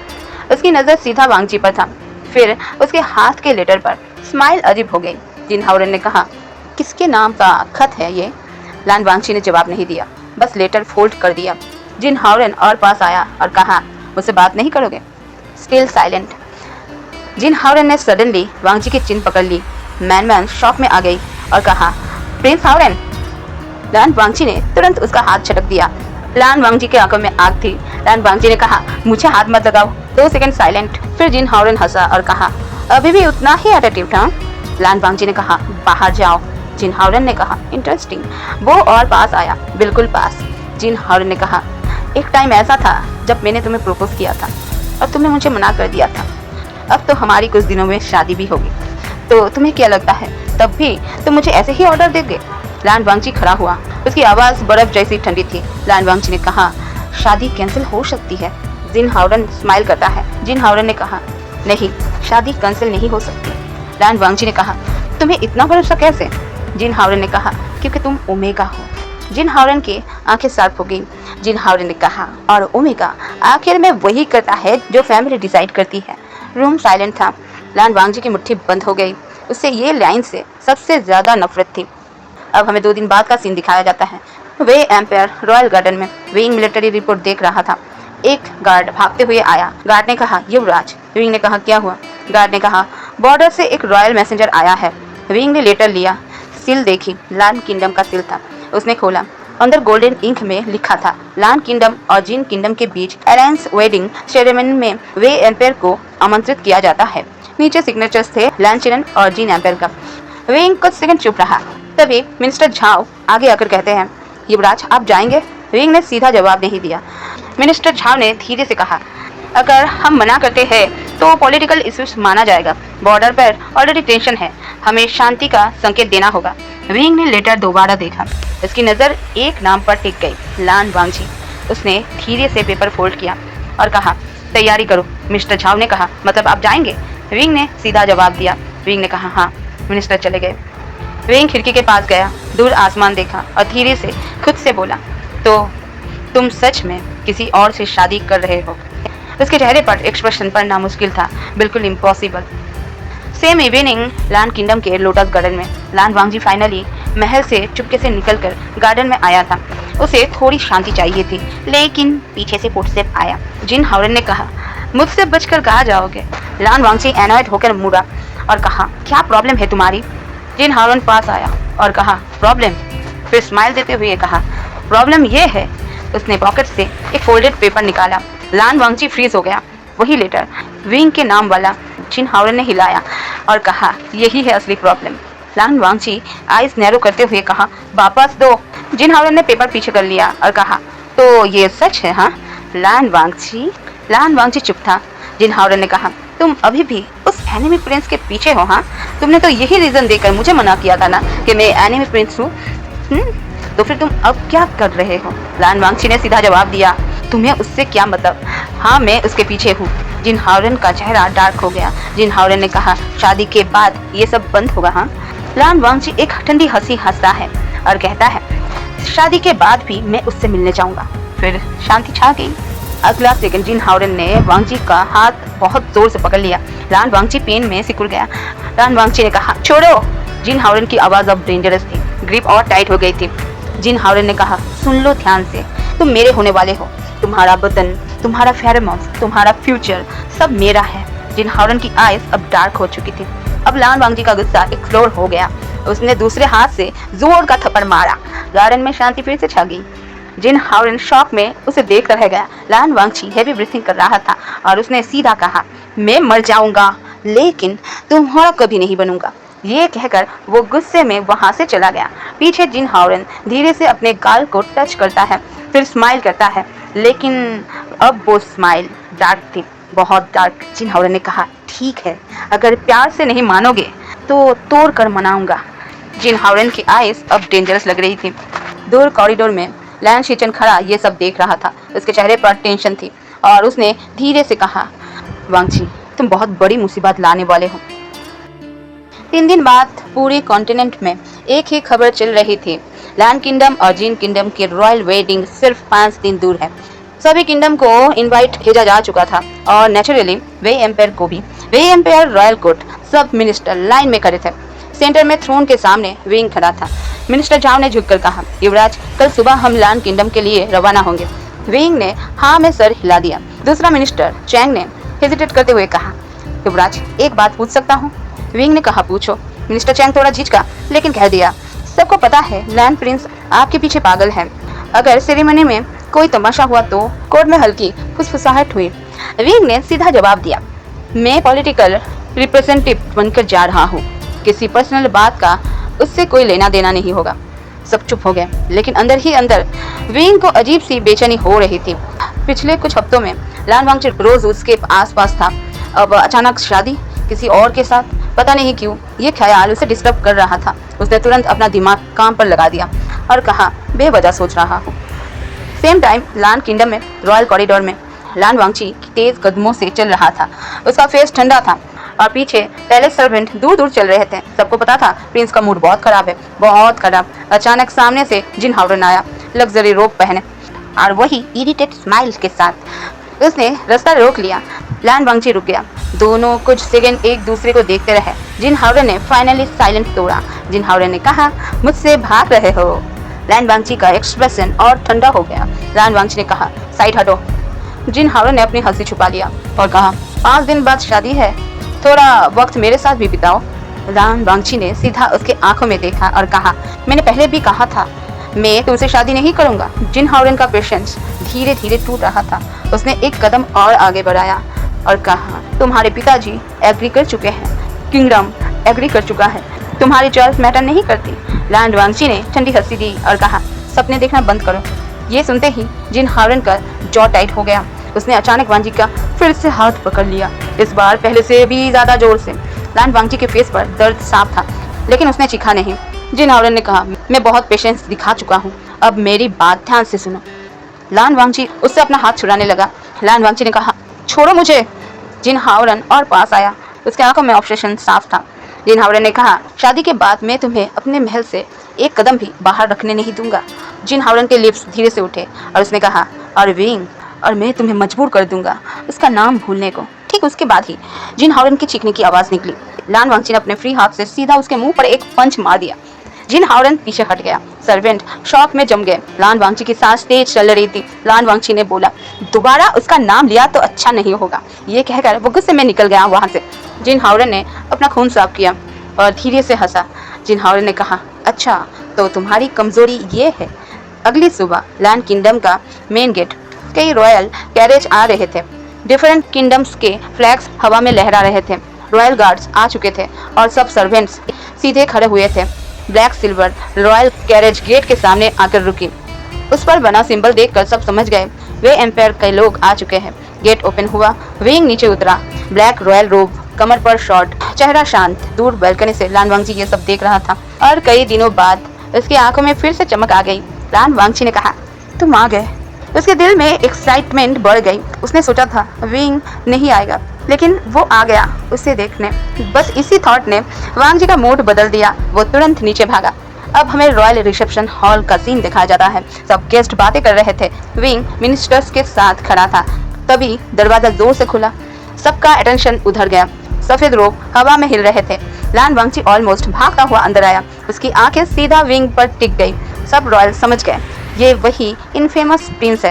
उसकी नजर सीधा वांगची पर था, फिर उसके हाथ के लेटर पर। स्माइल अजीब हो गई। जिन हाउरेन ने कहा किसके नाम का खत है ये? लैन वांगची ने जवाब नहीं दिया, बस लेटर फोल्ड कर दिया। जिन हाउरेन और पास आया और कहा मुझसे बात नहीं करोगे? Still silent. जिन हाउरेन ने सडनली वांगची की चिन पकड़ ली। मैन शॉक में आ गई और कहा प्रिंस हाउरेन। लैन वांगची ने तुरंत उसका हाथ झटक दिया। लैन वांगची की आंखों में आग थी। लैन वांगची ने कहा मुझे हाथ मत लगाओ। 2 सेकंड साइलेंट। फिर जिन हाओरेन हंसा और कहा, अभी भी उतना ही एटीट्यूड था? लान वांगजी ने कहा, बाहर जाओ। जिन हाओरेन ने कहा, इंटरेस्टिंग। वो और पास आया, बिल्कुल पास। जिन हाओरेन ने कहा, एक टाइम ऐसा था जब मैंने तुम्हें प्रपोज किया था और तुमने मुझे मना कर दिया था। अब तो हमारी कुछ दिनों में शादी भी होगी, तो तुम्हें क्या लगता है तब भी तुम मुझे ऐसे ही ऑर्डर दोगे? लान वांगजी खड़ा हुआ, उसकी आवाज़ बर्फ जैसी ठंडी थी। लान वांगजी ने कहा, शादी कैंसिल हो सकती है। जिन हाओरेन स्माइल करता है। जिन हाओरेन ने कहा, नहीं, शादी कैंसिल नहीं हो सकती। लान वांगजी ने कहा, तुम्हें इतना भरोसा कैसे? जिन हाओरेन ने कहा, क्योंकि तुम ओमेगा हो। जिन हाओरेन की आंखें शार्प हो गई। जिन हाओरेन ने कहा, और ओमेगा आखिर में वही करता है जो फैमिली डिसाइड करती है। रूम साइलेंट था। लान वांगजी की मुट्ठी बंद हो गई। उससे ये लाइन से सबसे ज्यादा नफरत थी। अब हमें 2 दिन बाद का सीन दिखाया जाता है। वे एम्पायर रॉयल गार्डन में विंग मिलिट्री रिपोर्ट देख रहा था। एक गार्ड भागते हुए आया। गार्ड ने कहा, युवराज। विंग ने कहा, क्या हुआ? गार्ड ने कहा, बॉर्डर से एक रॉयल मैसेंजर आया है। विंग ने लेटर लिया, सील देखी। लान किंगडम का सील था। उसने खोला, अंदर गोल्डन इंक में लिखा था, लान किंगडम और जिन किंगडम के बीच अलायंस वेडिंग सेरेमनी में वे एम्पायर को आमंत्रित किया जाता है। नीचे सिग्नेचर्स थे लान चिरन और जिन एम्पायर का। विंग कुछ सेकंड चुप रहा। तभी मिनिस्टर झाओ आगे आकर कहते हैं, युवराज आप जाएंगे? विंग ने सीधा जवाब नहीं दिया। मिनिस्टर झाओ ने धीरे से कहा, अगर हम मना करते हैं तो पॉलिटिकल इश्यूज माना जाएगा। बॉर्डर पर ऑलरेडी टेंशन है, हमें शांति का संकेत देना होगा। विंग ने लेटर दोबारा देखा। उसकी नज़र एक नाम पर टिक गई, लान वांगजी। उसने धीरे से पेपर फोल्ड किया और कहा, तैयारी करो। मिस्टर झाओ ने कहा, मतलब आप जाएंगे? विंग ने सीधा जवाब दिया। विंग ने कहा, हाँ। मिनिस्टर चले गए। विंग खिड़की के पास गया, दूर आसमान देखा और धीरे से खुद से बोला, तो तुम सच में किसी और से शादी कर रहे हो? उसके चेहरे पर एक्सप्रेशन पढ़ना मुश्किल था, बिल्कुल इम्पॉसिबल। सेम इवनिंग लान किंगडम के लोटस गार्डन में लान वांगजी फाइनली महल से चुपके से निकलकर गार्डन में आया था। उसे थोड़ी शांति चाहिए थी, लेकिन पीछे से फुटस्टेप आया। जिन हाओरेन ने कहा, मुझसे बचकर कहाँ जाओगे? लान वांगजी एनॉयड होकर मुड़ा और कहा, क्या प्रॉब्लम है तुम्हारी? जिन हाओरेन पास आया और कहा, प्रॉब्लम? फिर स्माइल देते हुए कहा, प्रॉब्लम ये है। उसने पॉकेट से एक फोल्डेड पेपर निकाला। लान वांगजी फ्रीज हो गया। वही लेटर, विंग के नाम वाला। जिन हाओरेन ने हिलाया और कहा, यही है असली प्रॉब्लम। लान वांगजी आइज नैरो करते हुए कहा, वापस दो। जिन हाओरेन ने पेपर पीछे कर लिया और कहा, तो ये सच है? हाँ लान वांगजी चुप था। जिन हाओरेन ने कहा, तुम अभी भी उस एनिमी प्रिंस के पीछे हो? हाँ, तुमने तो यही रीजन देकर मुझे मना किया था ना कि मैं एनिमी प्रिंस हूँ। तो फिर तुम अब क्या कर रहे हो? लान वांगजी ने सीधा जवाब दिया, तुम्हें उससे क्या मतलब? हाँ, मैं उसके पीछे हूँ। जिन हाओरेन का चेहरा डार्क हो गया। जिन हाओरेन ने कहा, शादी के बाद ये सब बंद होगा? हाँ। लान वांगजी एक ठंडी हंसी हंसता है और कहता है, शादी के बाद भी मैं उससे मिलने जाऊंगा। फिर शांति छा गई। अगला सेकंड जिन हाओरेन ने वांगजी का हाथ बहुत जोर से पकड़ लिया। लान वांगजी पेन में सिकुड़ गया। लान वांगजी ने कहा, छोड़ो। जिन हाओरेन की आवाज़ अब डेंजरस थी, ग्रिप और टाइट हो गई थी। जिन हाओरेन ने कहा, सुन लो ध्यान से, तुम मेरे होने वाले हो। तुम्हारा बदन, तुम्हारा फेरोमोन्स, तुम्हारा फ्यूचर सब मेरा है। जिन हाओरेन की आइज अब डार्क हो चुकी थी। अब लान वांगजी का गुस्सा एक्सप्लोर हो गया। उसने दूसरे हाथ से जोर का थप्पड़ मारा। गार्डन में शांति फिर से छा गई। जिन हाओरेन शॉक में उसे देख रह गया। लान वांगजी हैवी ब्रीथिंग कर रहा था और उसने सीधा कहा, मैं मर जाऊंगा लेकिन तुम्हारा कभी नहीं बनूंगा। ये कहकर वो गुस्से में वहां से चला गया। पीछे जिन हाओरेन धीरे से अपने गाल को टच करता है, फिर स्माइल करता है, लेकिन अब वो स्माइल डार्क थी, बहुत डार्क। जिन हाओरेन ने कहा, ठीक है, अगर प्यार से नहीं मानोगे तो तोड़ कर मनाऊंगा। जिन हाओरेन की आइज अब डेंजरस लग रही थी। दूर कॉरिडोर में लान शिचन खड़ा ये सब देख रहा था। उसके चेहरे पर टेंशन थी और उसने धीरे से कहा, वांगजी तुम बहुत बड़ी मुसीबत लाने वाले हो। 3 दिन बाद पूरे कॉन्टिनेंट में एक ही खबर चल रही थी, लान किंगडम और जिन किंगडम की रॉयल वेडिंग सिर्फ 5 दिन दूर है। सभी किंगडम को इनवाइट भेजा जा चुका था और नेचुरली वे एम्पायर को भी। वे एम्पायर, रॉयल कोर्ट, सब मिनिस्टर लाइन में खड़े थे। सेंटर में थ्रोन के सामने विंग खड़ा था। मिनिस्टर झाओ ने झुककर कहा, युवराज कल सुबह हम लान किंगडम के लिए रवाना होंगे। विंग ने हाँ में सर हिला दिया। दूसरा मिनिस्टर चैंग ने हेजिटेट करते हुए कहा, युवराज एक बात पूछ सकता हूँ? विंग ने कहा, पूछो। मिनिस्टर चैंग थोड़ा झिझका लेकिन कह दिया, सबको पता है लान प्रिंस आपके पीछे पागल है। अगर सेरेमनी में कोई तमाशा हुआ तो कोर्ट में हल्की फुसफुसाहट हुई। विंग ने सीधा जवाब दिया, मैं पॉलिटिकल रिप्रेजेंटेटिव बनकर जा रहा हूँ, किसी पर्सनल बात का उससे कोई लेना देना नहीं होगा। सब चुप हो गए, लेकिन अंदर ही अंदर विंग को अजीब सी बेचैनी हो रही थी। पिछले कुछ हफ्तों में लान वांगची रोज उसके आसपास था, अब अचानक शादी किसी और के साथ, पता नहीं क्यों ये ख्याल उसे डिस्टर्ब कर रहा था। उसने तुरंत अपना दिमाग काम पर लगा दिया और कहा, बेवजह सोच रहा हूँ। सेम टाइम लान किंगडम में रॉयल कॉरिडोर में लान वांगची तेज कदमों से चल रहा था। उसका फेस ठंडा था और पीछे पैलेस सर्वेंट दूर दूर चल रहे थे। सबको पता था प्रिंस का मूड बहुत खराब है, बहुत खराब। अचानक सामने से जिन हावरन आया, लग्जरी रोब पहने और वही इरिटेट स्माइल के साथ। उसने रास्ता रोक लिया। लान वांगची रुक गया। दोनों कुछ सेकंड एक दूसरे को देखते रहे। जिन हावरन ने फाइनली साइलेंट तोड़ा। जिन हावरन ने कहा, मुझसे भाग रहे हो। लान वांगची का एक्सप्रेशन और ठंडा हो गया। लान वांगची ने कहा, साइड हटो। जिन हावरन ने अपनी हंसी छुपा लिया और कहा, 5 दिन बाद शादी है, थोड़ा वक्त मेरे साथ भी बिताओ। लान वांगची ने सीधा उसके आंखों में देखा और कहा, मैंने पहले भी कहा था मैं तुमसे शादी नहीं करूंगा। जिन हावरन का पेशेंस धीरे धीरे टूट रहा था। उसने एक कदम और आगे बढ़ाया और कहा, तुम्हारे पिताजी एग्री कर चुके हैं, किंगडम एग्री कर चुका है, तुम्हारी चॉइस मैटर नहीं करती। लान वांगची ने ठंडी हंसी दी और कहा, सपने देखना बंद करो। ये सुनते ही जिन हावरन का जॉ टाइट हो गया। उसने अचानक वांगची का फिर से हाथ पकड़ लिया, इस बार पहले से भी ज्यादा जोर से। लान वांगची के फेस पर दर्द साफ था, लेकिन उसने चीखा नहीं। जिन हावरन ने कहा, मैं बहुत पेशेंस दिखा चुका हूँ, अब मेरी बात ध्यान से सुनो। लान वांगची उससे अपना हाथ छुड़ाने लगा। लान वांगची ने कहा, छोड़ो मुझे। जिन हावरन और पास आया। उसके आंखों में ऑब्सेशन साफ था। जिन हावरन ने कहा, शादी के बाद मैं तुम्हें अपने महल से एक कदम भी बाहर रखने नहीं दूंगा। जिन हावरन के लिप्स धीरे से उठे और उसने कहा, और विंग, और मैं तुम्हें मजबूर कर दूंगा उसका नाम भूलने को। ठीक उसके बाद ही जिन हावरन की चीखने की आवाज निकली। लान वांगची ने अपने फ्री हाथ से सीधा उसके मुंह पर एक पंच मार दिया। जिन हावरन पीछे हट गया। सर्वेंट शॉक में जम गए। लान वांगची की सांस तेज चल रही थी। लान वांगची ने बोला, दोबारा उसका नाम लिया तो अच्छा नहीं होगा। ये कहकर वो गुस्से में निकल गया वहां से। जिन हावरन ने अपना खून साफ किया और धीरे से हंसा। जिन हावरन ने कहा, अच्छा तो तुम्हारी कमजोरी ये है। अगली सुबह लान किंगडम का मेन गेट कई रॉयल कैरेज आ रहे थे। डिफरेंट किंगडम्स के फ्लैग्स हवा में लहरा रहे थे। रॉयल गार्ड्स आ चुके थे और सब सर्वेंट्स सीधे खड़े हुए थे। Black silver royal carriage gate के सामने आकर रुकी। उस पर बना सिंबल देखकर सब समझ गए वे एम्पायर के लोग आ चुके हैं। गेट ओपन हुआ। विंग नीचे उतरा। ब्लैक रॉयल रोब, कमर पर शॉर्ट, चेहरा शांत। दूर बालकनी से लान वांगची ये सब देख रहा था और कई दिनों बाद उसकी आंखों में फिर से चमक आ गई। लान वांगची ने कहा, तुम आ गए। उसके दिल में एक्साइटमेंट बढ़ गई। उसने सोचा था विंग नहीं आएगा, लेकिन वो आ गया उसे देखने। बस इसी थॉट ने वांगची का मूड बदल दिया। वो तुरंत नीचे भागा। अब हमें रॉयल रिसेप्शन हॉल का सीन दिखाया जाता है। सब गेस्ट बातें कर रहे थे। विंग मिनिस्टर्स के साथ खड़ा था। तभी दरवाजा जोर से खुला। सबका अटेंशन उधर गया। सफेद रोब हवा में हिल रहे थे। लान वांगची ऑलमोस्ट भागता हुआ अंदर आया। उसकी आंखें सीधा विंग पर टिक गई। सब रॉयल समझ गए ये वही इनफेमस प्रिंस है।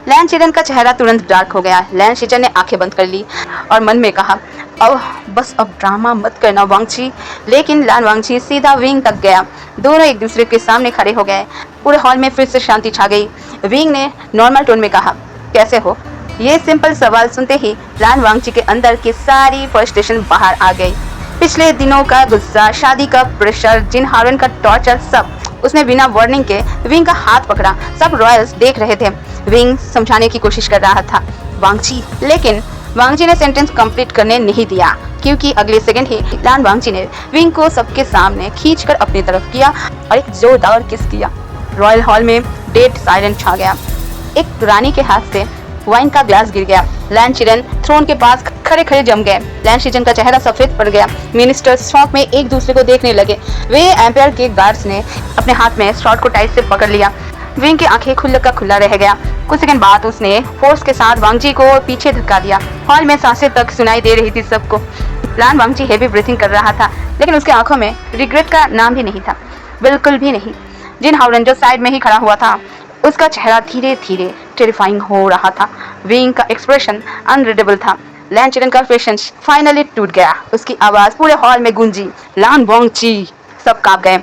लैन शिजन का चेहरा तुरंत डार्क हो गया। लैन शिजन ने आंखें बंद कर ली और मन में कहा, अब ड्रामा मत करना वांगची। लेकिन लान वांगची सीधा विंग तक गया। दोनों एक दूसरे के सामने खड़े हो गए। पूरे हॉल में फिर से शांति छा गई। विंग ने नॉर्मल टोन में कहा, कैसे हो? ये सिंपल सवाल सुनते ही लान वांगची के अंदर की सारी फ्रस्ट्रेशन बाहर आ गई। पिछले दिनों का गुस्सा, शादी का प्रेशर, जिन हावरन का टॉर्चर, सब। उसने बिना वार्निंग के विंग का हाथ पकड़ा। सब रॉयल्स देख रहे थे। विंग समझाने की कोशिश कर रहा था वांगची, लेकिन वांगची ने सेंटेंस कंप्लीट करने नहीं दिया, क्योंकि अगले सेकंड ही लान वांगची ने विंग को सबके सामने खींचकर अपनी तरफ किया और एक जोरदार किस किया। रॉयल हॉल में डेड साइलेंस छा गया। एक रानी के हाथ से वाइन का ग्लास गिर गया। लैन शिजन थ्रोन के पास खड़े खड़े जम गए। लैन शिजन का चेहरा सफेद पड़ गया। मिनिस्टर्स शॉक में एक दूसरे को देखने लगे। वे एम्पायर के गार्ड्स ने अपने हाथ में शॉर्ट को टाइट से पकड़ लिया। विंग की आंखें खुला का खुला रह गया। कुछ सेकंड बाद उसने फोर्स के साथ वांगची को पीछे धक्का दिया। हॉल में सांसें तक सुनाई दे रही थी सबको। लान वांगची हेवी ब्रीथिंग कर रहा था, लेकिन उसके आंखों में रिग्रेट का नाम भी नहीं था, बिल्कुल भी नहीं। जिन हावरन जो साइड में ही खड़ा हुआ था, उसका चेहरा धीरे धीरे टेरिफाइंग हो रहा था। विंग का एक्सप्रेशन अनरीडेबल था। लैन चिरन का पेशेंस फाइनली टूट गया। उसकी आवाज पूरे हॉल में गूंजी, लान वांगची। सब कांप गए।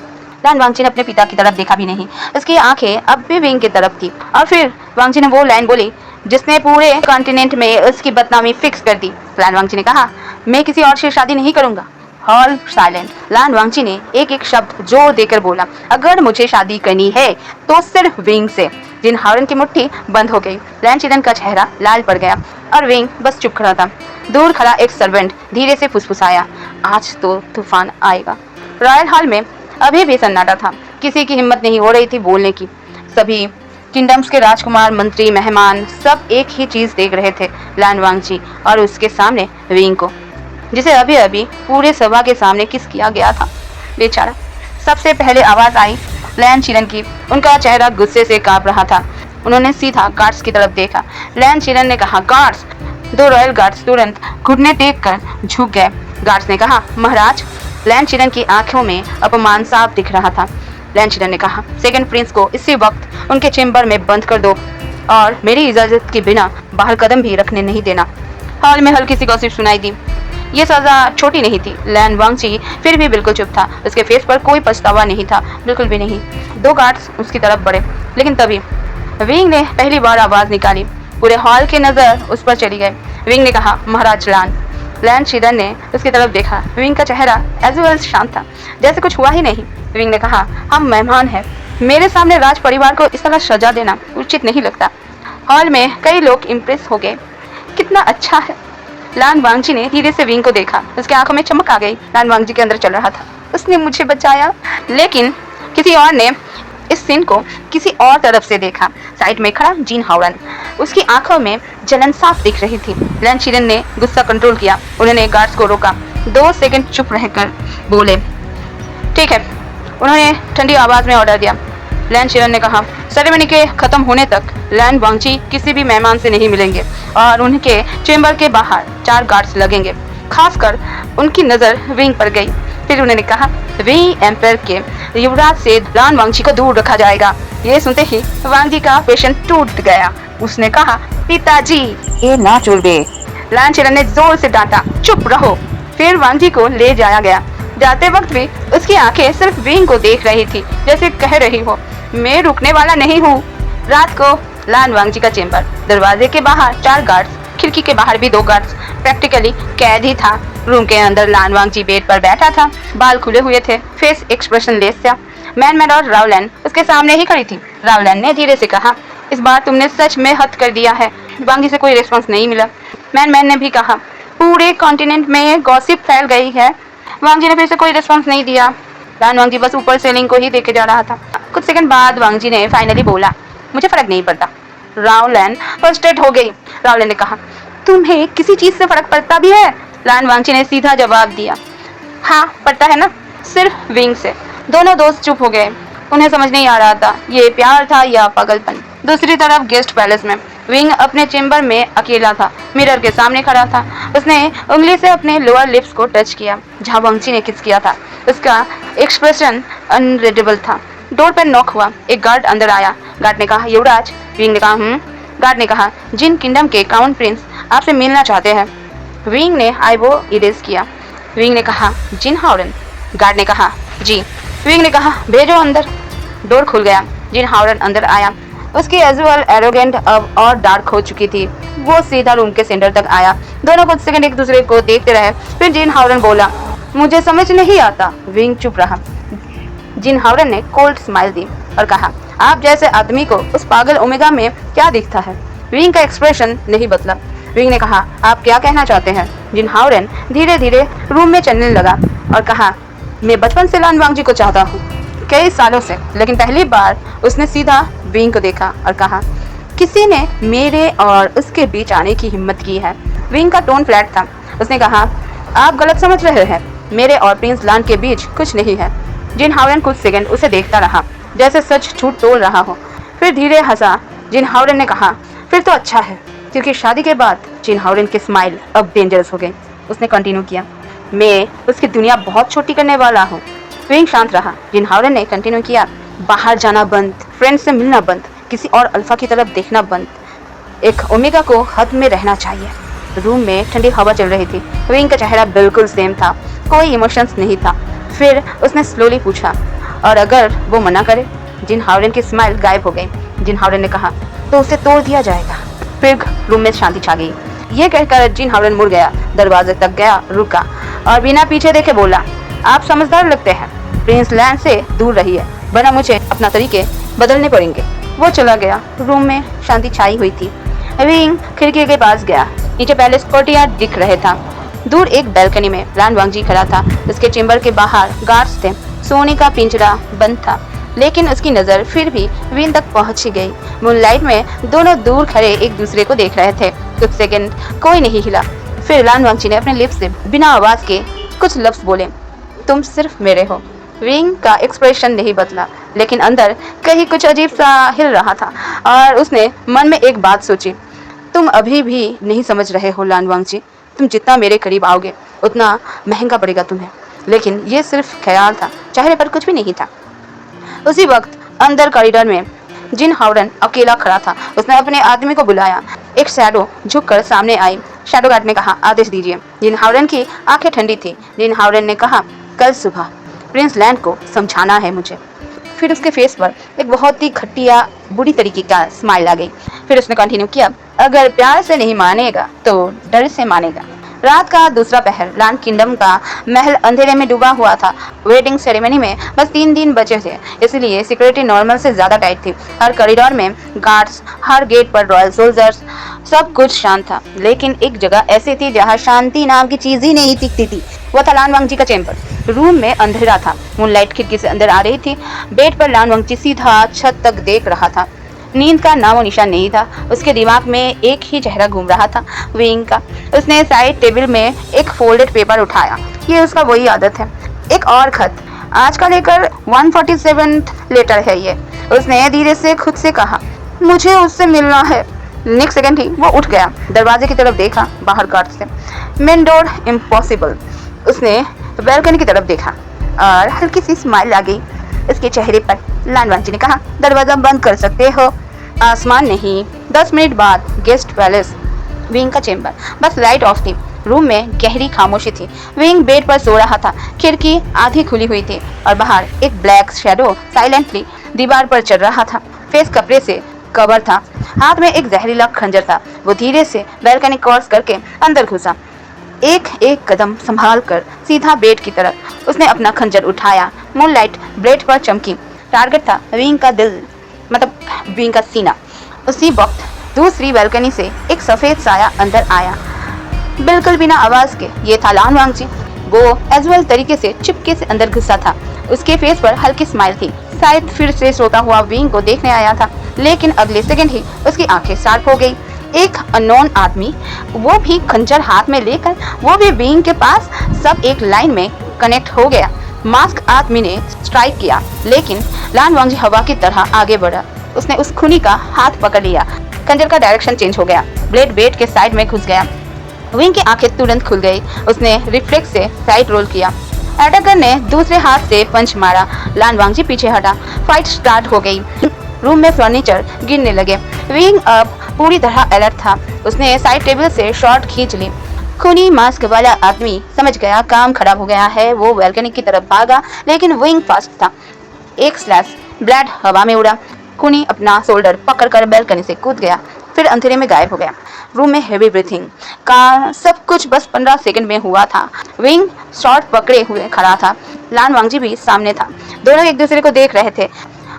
लान वांगची ने अपने पिता की तरफ देखा भी नहीं। उसकी आंखें अब भी विंग की तरफ थी। और फिर वांगची ने वो लाइन बोली जिसने पूरे कॉन्टिनेंट में उसकी बदनामी फिक्स कर दी। लान वांगची ने कहा, मैं किसी और से शादी नहीं करूंगा। Hall silent. लान वांगची ने एक एक शब्द जोर देकर बोला, अगर मुझे शादी करनी है तो सिर्फ विंग से। जिन हाउरन की मुट्ठी बंद हो गई। लैन चिरन का चेहरा लाल पड़ गया और विंग बस चुप खड़ा था। दूर खड़ा एक सर्वेंट धीरे से फुसफुसाया, आज तो तूफान आएगा। रॉयल हॉल में अभी भी सन्नाटा था। किसी की हिम्मत नहीं हो रही थी बोलने की। सभी किंगडम्स के राजकुमार, मंत्री, मेहमान सब एक ही चीज देख रहे थे, लान वांगची और उसके सामने विंग को, जिसे अभी अभी पूरे सभा के सामने किस किया गया था। बेचारा। सबसे पहले आवाज आई लैन चिरन की। उनका चेहरा गुस्से से कांप रहा था। उन्होंने सीधा गार्ड्स की तरफ देखा। लैन चिरन ने कहा, गार्ड्स। दो रॉयल गार्ड्स तुरंत घुटने टेक कर झुक गए। गार्ड्स ने कहा, महाराज। लैन चिरन की आंखों में अपमान साफ दिख रहा था। लैन चिरन ने कहा, सेकंड प्रिंस को इसी वक्त उनके चेंबर में बंद कर दो और मेरी इजाजत के बिना बाहर कदम भी रखने नहीं देना। हॉल में हल्की सी गॉसिप सुनाई दी। ये सजा छोटी नहीं थी। लैन वांगची फिर भी बिल्कुल चुप था। उसके फेस पर कोई पछतावा नहीं था, बिल्कुल भी नहीं। दो गार्ड्स उसकी तरफ बढ़े, लेकिन तभी विंग ने पहली बार आवाज निकाली। पूरे हॉल की नजर उस पर चली गई। विंग ने कहा, महाराज लान। लैन चिरन ने उसकी तरफ देखा। विंग का चेहरा एज वेल शांत था, जैसे कुछ हुआ ही नहीं। विंग ने कहा, हम मेहमान हैं, मेरे सामने राज परिवार को इस तरह सजा देना उचित नहीं लगता। हॉल में कई लोग इम्प्रेस हो गए। कितना अच्छा है। लान वांगची ने धीरे से विंग को देखा। उसके आंखों में चमक आ गई। लान वांगची के अंदर चल रहा था, उसने मुझे बचाया। लेकिन किसी और ने इस सीन को किसी और तरफ से देखा। साइड में खड़ा जिन हाउरन, उसकी आंखों में जलन साफ दिख रही थी। लैन चिरन ने गुस्सा कंट्रोल किया। उन्होंने गार्ड्स को रोका। 2 सेकंड चुप रहकर बोले, ठीक है। उन्होंने ठंडी आवाज में ऑर्डर दिया। लैन चिरन ने कहा, सेरेमनी के खत्म होने तक लैन वांगची किसी भी मेहमान से नहीं मिलेंगे और उनके चेंबर के बाहर 4 गार्ड्स लगेंगे। खासकर उनकी नजर विंग पर गई। फिर उन्होंने कहा, विंग एम्पायर के युवराज से लान वांगची को दूर रखा जाएगा। ये सुनते ही वांगची का पेशन टूट गया। उसने कहा, पिताजी ये ना चुलबे। लैन चिरन ने जोर से डांटा, चुप रहो। फिर वांगची को ले जाया गया। जाते वक्त भी उसकी आंखें सिर्फ विंग को देख रही थी, जैसे कह रही हो, मैं रुकने वाला नहीं हूँ। रात को लान वांगची का चेंबर, दरवाजे के बाहर 4 गार्ड्स, खिड़की के बाहर भी 2 गार्ड्स। प्रैक्टिकली कैद ही था। रूम के अंदर लान वांगची बेड पर बैठा था, बाल खुले हुए थे, फेस एक्सप्रेशन लेस था। मैन और रावलैन उसके सामने ही खड़ी थी। रावलैन ने धीरे से कहा, इस बार तुमने सच में हद कर दिया है। वांगची से कोई रिस्पॉन्स नहीं मिला। मैन ने भी कहा, पूरे कॉन्टिनेंट में गॉसिप फैल गई है। वांगची ने फिर से कोई रिस्पॉन्स नहीं दिया। लान वांगची बस ऊपर सीलिंग को ही देखे जा रहा था। कुछ सेकंड बाद वांगची ने फाइनली बोला, मुझे फर्क नहीं पड़ता। रावलैन फ्रस्ट्रेट हो गई। रावलैन ने कहा, तुम्हें किसी चीज से फर्क पड़ता भी है? लान वांगची ने सीधा जवाब दिया, हाँ पड़ता है ना, सिर्फ विंग से। दोनों दोस्त चुप हो गए। उन्हें समझ नहीं आ रहा था ये प्यार था या पागलपन। दूसरी तरफ गेस्ट पैलेस में विंग अपने चेंबर में अकेला था। मिरर के सामने खड़ा था। उसने उंगली से अपने लोअर लिप्स को टच किया जहाँ वांगची ने किस किया था। उसका एक्सप्रेशन अनरीडेबल था। डोर पर नॉक हुआ। एक गार्ड अंदर आया। गार्ड ने कहा, युवराज। विंग ने कहा, गार्ड ने कहा, जिन किंगडम के क्राउन प्रिंस आपसे मिलना चाहते हैं। विंग ने आईब्रो इरेज किया। विंग ने कहा, जिन हाउरन। गार्ड ने कहा, जी। विंग ने कहा, भेजो अंदर। डोर खुल गया। जिन हाउरन अंदर आया। उसकी एजुअल एरोगेंट अब और डार्क हो चुकी थी। वो सीधा रूम के सेंटर तक आया। दोनों कुछ सेकंड एक दूसरे को देखते रहे। फिर जिन हाउरन बोला, मुझे समझ नहीं आता। विंग चुप रहा। जिन हाउरन ने कोल्ड स्माइल दी और कहा, आप जैसे आदमी को उस पागल ओमेगा में क्या दिखता है? विंग का एक्सप्रेशन नहीं बदला। विंग ने कहा, आप क्या कहना चाहते हैं? जिन हाउरन धीरे धीरे रूम में चलने लगा और कहा, मैं बचपन से लान वांगची को चाहता हूँ, कई सालों से। लेकिन पहली बार उसने सीधा विंग को देखा और कहा, किसी ने मेरे और उसके बीच आने की हिम्मत की है। विंग का टोन फ्लैट था। उसने कहा, आप गलत समझ रहे हैं, मेरे और प्रिंस लान के बीच कुछ नहीं है। जिन हाउरन कुछ सेकंड उसे देखता रहा, जैसे सच झूठ तोल रहा हो। फिर धीरे हंसा। जिन हाउरन ने कहा, फिर तो अच्छा है, क्योंकि शादी के बाद जिन हाउरन की स्माइल अब डेंजरस हो गई। उसने कंटिन्यू किया, मैं उसकी दुनिया बहुत छोटी करने वाला हूँ। विंग शांत रहा। जिन हाउरन ने कंटिन्यू किया, बाहर जाना बंद, फ्रेंड से मिलना बंद, किसी और अल्फा की तरफ देखना बंद। एक ओमेगा को हद में रहना चाहिए। रूम में ठंडी हवा चल रही थी। विंग का चेहरा बिल्कुल सेम था, कोई इमोशंस नहीं था। फिर उसने स्लोली पूछा, और अगर वो मना करे? जिन हाउरन की स्माइल गायब हो गई। जिन हाउरन ने कहा, तो उसे तोड़ दिया जाएगा। फिर रूम में शांति छा गई। ये कहकर जिन हावरन मुड़ गया, दरवाजे तक गया, रुका और बिना पीछे देखे बोला, आप समझदार लगते हैं, प्रिंस लैंड से दूर रहिए वरना मुझे अपना तरीके बदलने पड़ेंगे। वो चला गया। रूम में शांति छाई हुई थी। विंग खिड़की के पास गया। नीचे पैलेस कोर्टयार्ड दिख रहे था। दूर एक बैल्कनी में लान वांगजी खड़ा था। उसके चेंबर के बाहर गार्ड्स थे। सोने का पिंजरा बंद था, लेकिन उसकी नजर फिर भी विंग तक पहुंच गई। मूनलाइट में दोनों दूर खड़े एक दूसरे को देख रहे थे। कुछ सेकंड कोई नहीं हिला। फिर लान वांगजी ने अपने लिप्स से बिना आवाज के कुछ लफ्ज बोले, तुम सिर्फ मेरे हो। विंग का एक्सप्रेशन नहीं बदला, लेकिन अंदर कहीं कुछ अजीब सा हिल रहा था और उसने मन में एक बात सोची, तुम अभी भी नहीं समझ रहे हो लान वांगजी। तुम जितना मेरे करीब आओगे उतना महंगा पड़ेगा तुम्हें। लेकिन ये सिर्फ ख्याल था, चेहरे पर कुछ भी नहीं था। उसी वक्त अंदर कॉरिडोर में जिन हावरन अकेला खड़ा था। उसने अपने आदमी को बुलाया। एक शैडो झुककर सामने आई। शैडो गार्ड ने कहा, आदेश दीजिए। जिन हावरन की आंखें ठंडी थी। जिन हावरन ने कहा, कल सुबह प्रिंस लैंड को समझाना है मुझे। फिर उसके फेस पर एक बहुत ही घटिया बुरी तरीके का स्माइल आ गई। फिर उसने कंटिन्यू किया, अगर प्यार से नहीं मानेगा तो डर से मानेगा। रात का दूसरा पहर। लैंड किंगडम का महल अंधेरे में डूबा हुआ था। वेडिंग सेरेमनी में बस 3 दिन बचे थे, इसलिए सिक्योरिटी नॉर्मल से ज्यादा टाइट थी। हर कॉरिडोर में गार्ड्स, हर गेट पर रॉयल सोल्जर्स, सब कुछ शांत था। लेकिन एक जगह ऐसी थी जहाँ शांति नाम की चीज ही नहीं दिखती थी। वो था लान वांगजी का चैम्बर। रूम में अंधेरा था। मूनलाइट खिड़की से अंदर आ रही थी। बेड पर लान वांगजी सीधा छत तक देख रहा था। नींद का नामो निशान नहीं था। उसके दिमाग में एक ही चेहरा घूम रहा था, विंग का। उसने साइड टेबल में एक फोल्डेड पेपर उठाया। ये उसका वही आदत है। एक और खत। आज का लेकर 147th लेटर है ये। उसने धीरे से खुद से कहा, मुझे उससे मिलना है। नेक्स्ट सेकंड ही वो उठ गया। दरवाजे की तरफ देखा, बाहर गार्ड से। Main door impossible. उसने बैल्कनी की तरफ देखा और हल्की सी स्माइल आ गई उसके चेहरे पर। लान वांगजी ने कहा, दरवाजा बंद कर सकते हो। आसमान नहीं। 10 मिनट बाद गेस्ट पैलेस। विंग का चेंबर। बस लाइट ऑफ थी। रूम में गहरी खामोशी थी। विंग बेड पर सो रहा था। खिड़की आधी खुली हुई थी और बाहर एक ब्लैक शैडो साइलेंटली दीवार पर चल रहा था। फेस कपड़े से कवर था। हाथ में एक जहरीला खंजर था। वो धीरे से बैल्कनी क्रॉस करके अंदर घुसा। एक एक कदम संभाल कर सीधा बेड की तरफ उसने अपना खंजर उठाया। मूनलाइट ब्लेड पर चमकी। टारगेट था विंग का दिल, मतलब विंग का सीना। उसी वक्त दूसरी बैल्कनी से एक सफेद साया अंदर आया, बिल्कुल बिना आवाज के। ये था लान वांगजी। वो एजुअल तरीके से चुपके से अंदर घुसा था। उसके फेस पर हल्की स्माइल थी। शायद फिर से सोता हुआ विंग को देखने आया था, लेकिन अगले सेकंड ही उसकी आंखें शार्प हो गई। एक अननोन आदमी, वो भी खंजर हाथ में लेकर, वो भी विंग के पास। सब एक लाइन में कनेक्ट हो गया। मास्क आदमी ने स्ट्राइक किया, लेकिन लान वांगजी हवा की तरह आगे बढ़ा। उसने उस खूनी का हाथ पकड़ लिया। खंजर का डायरेक्शन चेंज हो गया। ब्लेड बेड के साइड में घुस गया। विंग की आंखें तुरंत खुल गई। उसने रिफ्लेक्स से साइड रोल किया। अटैकर ने दूसरे हाथ से पंच मारा। लान वांगजी पीछे हटा। फाइट स्टार्ट हो गई। रूम में फर्नीचर गिरने लगे। विंग अब पूरी तरह अलर्ट था। उसने साइड टेबल से शॉट खींच ली। खूनी मास्क वाला आदमी समझ गया काम खराब हो गया है। वो बैल्कनी की तरफ भागा, लेकिन विंग फास्ट था। एक स्लैश, ब्लड हवा में उड़ा। खूनी अपना शोल्डर पकड़कर बैल्कनी से कूद गया, फिर अंधेरे में गायब हो गया। रूम में हेवी ब्रीथिंग का सब कुछ बस 15 सेकंड में हुआ था। विंग शॉट पकड़े हुए खड़ा था। लान वांगजी भी सामने था। दोनों एक दूसरे को देख रहे थे।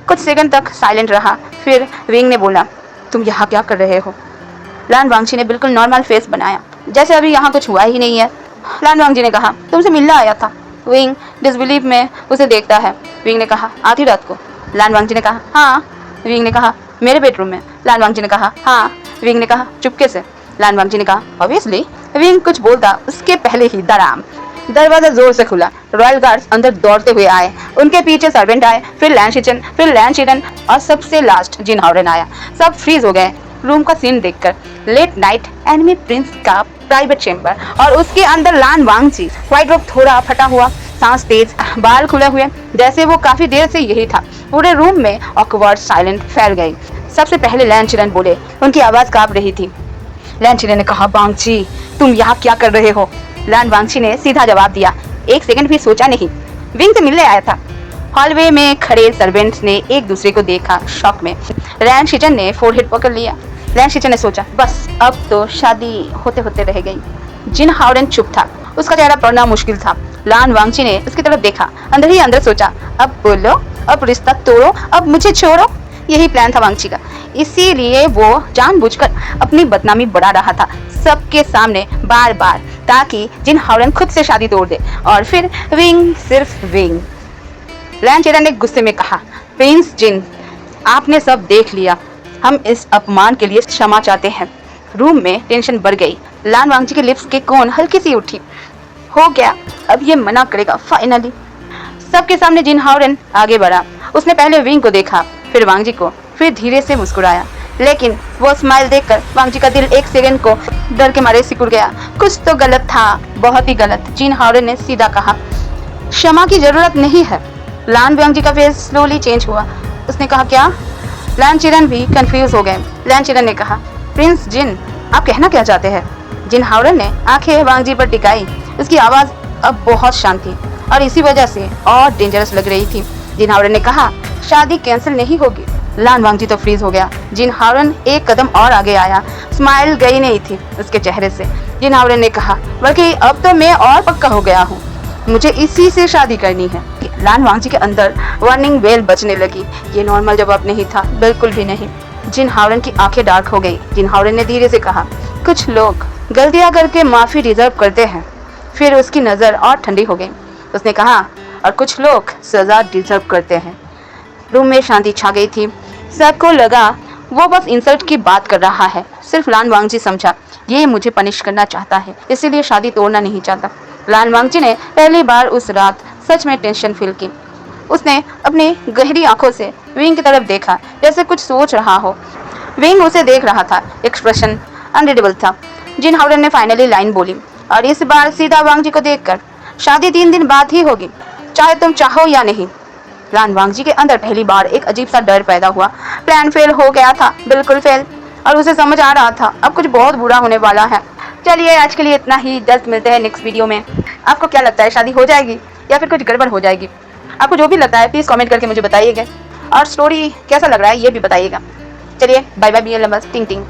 कुछ सेकंड तक साइलेंट रहा। फिर विंग ने बोला, तुम यहाँ क्या कर रहे हो? लान वांगजी ने बिल्कुल नॉर्मल फेस बनाया, जैसे अभी यहाँ कुछ हुआ ही नहीं है। लान वांगजी ने कहा, तुमसे मिलने आया था। विंग डिसबिलीव में उसे देखता है। विंग ने कहा, आधी रात को? लान वांगजी ने कहा, हाँ। विंग ने कहा, मेरे बेडरूम में? लान वांगजी ने कहा, हाँ। विंग ने कहा, चुपके से? लान वांगजी ने कहा, ऑब्वियसली। विंग कुछ बोलता उसके पहले ही दराम दरवाजा जोर से खुला। रॉयल गार्ड्स अंदर दौड़ते हुए आए। उनके पीछे सर्वेंट आए, फिर लैंशिचन, फिर लैंशिडन और सबसे लास्ट जिन हावरन आया। सब फ्रीज हो गए रूम का सीन देखकर। लेट नाइट एनिमी प्रिंस का प्राइवेट चेंबर और उसके अंदर लान वांगजी। व्हाइट रोब थोड़ा फटा हुआ, सांस तेज, बाल खुले हुए, जैसे वो काफी देर से यही था। पूरे रूम में ऑकवर्ड साइलेंट फैल गई। सबसे पहले लैंशिडन बोले। उनकी आवाज कांप रही थी। लैंशिडन ने कहा, वांगजी तुम यहाँ क्या कर रहे हो? लान वांगजी ने सीधा जवाब दिया, एक सेकंड भी सोचा नहीं, विंग से मिलने आया था। हॉलवे में खड़े सर्वेंट्स ने एक दूसरे को देखा, शॉक में। लैंशिडन ने फोरहेड पकड़ लिया। लैन शीचन ने सोचा, बस अब तो शादी होते होते रह गई। जिन हाओरेन चुप था, उसका चेहरा पढ़ना मुश्किल था। लान वांगची ने उसकी तरफ देखा, अंदर ही अंदर सोचा, अब बोलो, अब रिश्ता तोड़ो, अब मुझे छोड़ो। यही प्लान था वांगची का, इसीलिए वो जानबूझकर अपनी बदनामी बढ़ा रहा था सबके सामने बार बार, ताकि जिन हाओरेन खुद से शादी तोड़ दे और फिर विंग सिर्फ विंग। लैन चेरन ने गुस्से में कहा, प्रिंस जिन, आपने सब देख लिया, हम इस अपमान के लिए क्षमा चाहते हैं। रूम में टेंशन बढ़ गई। लान वांगची के लिप्स के कोन हल्की सी उठी। हो गया, अब ये मना करेगा फाइनली। सबके सामने जिन हाओरेन आगे बढ़ा। उसने पहले विंग को देखा, फिर वांगजी को, फिर धीरे से मुस्कुराया। लेकिन वो स्माइल देखकर वांगजी का दिल एक सेकंड को डर के मारे सिकुड़ गया। कुछ तो गलत था, बहुत ही गलत। जिन हाओरेन ने सीधा कहा, क्षमा की जरूरत नहीं है। लान वांगजी का फेस स्लोली चेंज हुआ। उसने कहा, क्या? लैन चेरन भी कंफ्यूज हो गए। लैन चेरन ने कहा, प्रिंस जिन, आप कहना क्या चाहते हैं? जिन हाओरेन ने आंखें वांगजी पर टिकाई। उसकी आवाज अब बहुत शांत थी और इसी वजह से और डेंजरस लग रही थी। जिन हाओरेन ने कहा, शादी कैंसिल नहीं होगी। लान वांगजी तो फ्रीज हो गया। जिन हाओरेन एक कदम और आगे आया। स्माइल गई नहीं थी उसके चेहरे से। जिन हाओरेन ने कहा, बल्कि अब तो मैं और पक्का हो गया हूँ, मुझे इसी से शादी करनी है। लान वांगजी के अंदर वार्निंग बेल बजने लगी। ये नॉर्मल जवाब नहीं था, बिल्कुल भी नहीं। जिन हाओरेन की आंखें डार्क हो गई। जिन हाओरेन ने धीरे से कहा, कुछ लोग गलतियां करके माफी डिजर्व करते हैं। फिर उसकी नजर और ठंडी हो गई। उसने कहा, और कुछ लोग सजा डिजर्व करते हैं। रूम में शांति छा गई थी। सबको लगा वो बस इंसल्ट की बात कर रहा है। सिर्फ लान वांगजी समझा, ये मुझे पनिश करना चाहता है, इसीलिए शादी तोड़ना नहीं चाहता। लान वांगजी ने पहली बार उस रात सच में टेंशन फील की। उसने अपनी गहरी आंखों से विंग की तरफ देखा, जैसे कुछ सोच रहा हो। विंग उसे देख रहा था। एक्सप्रेशन अनरीडेबल था। जिन हाओरेन ने फाइनली लाइन बोली, और इस बार सीधा वांगजी को देखकर, शादी 3 दिन बाद ही होगी, चाहे तुम चाहो या नहीं। लान वांगजी के अंदर पहली बार एक अजीब सा डर पैदा हुआ। प्लान फेल हो गया था, बिल्कुल फेल। और उसे समझ आ रहा था अब कुछ बहुत बुरा होने वाला है। चलिए आज के लिए इतना ही। जल्द मिलते हैं नेक्स्ट वीडियो में। आपको क्या लगता है, शादी हो जाएगी या फिर कुछ गड़बड़ हो जाएगी? आपको जो भी लगता है प्लीज़ कमेंट करके मुझे बताइएगा, और स्टोरी कैसा लग रहा है ये भी बताइएगा। चलिए बाय बाय, बी एल टिंग टिंग।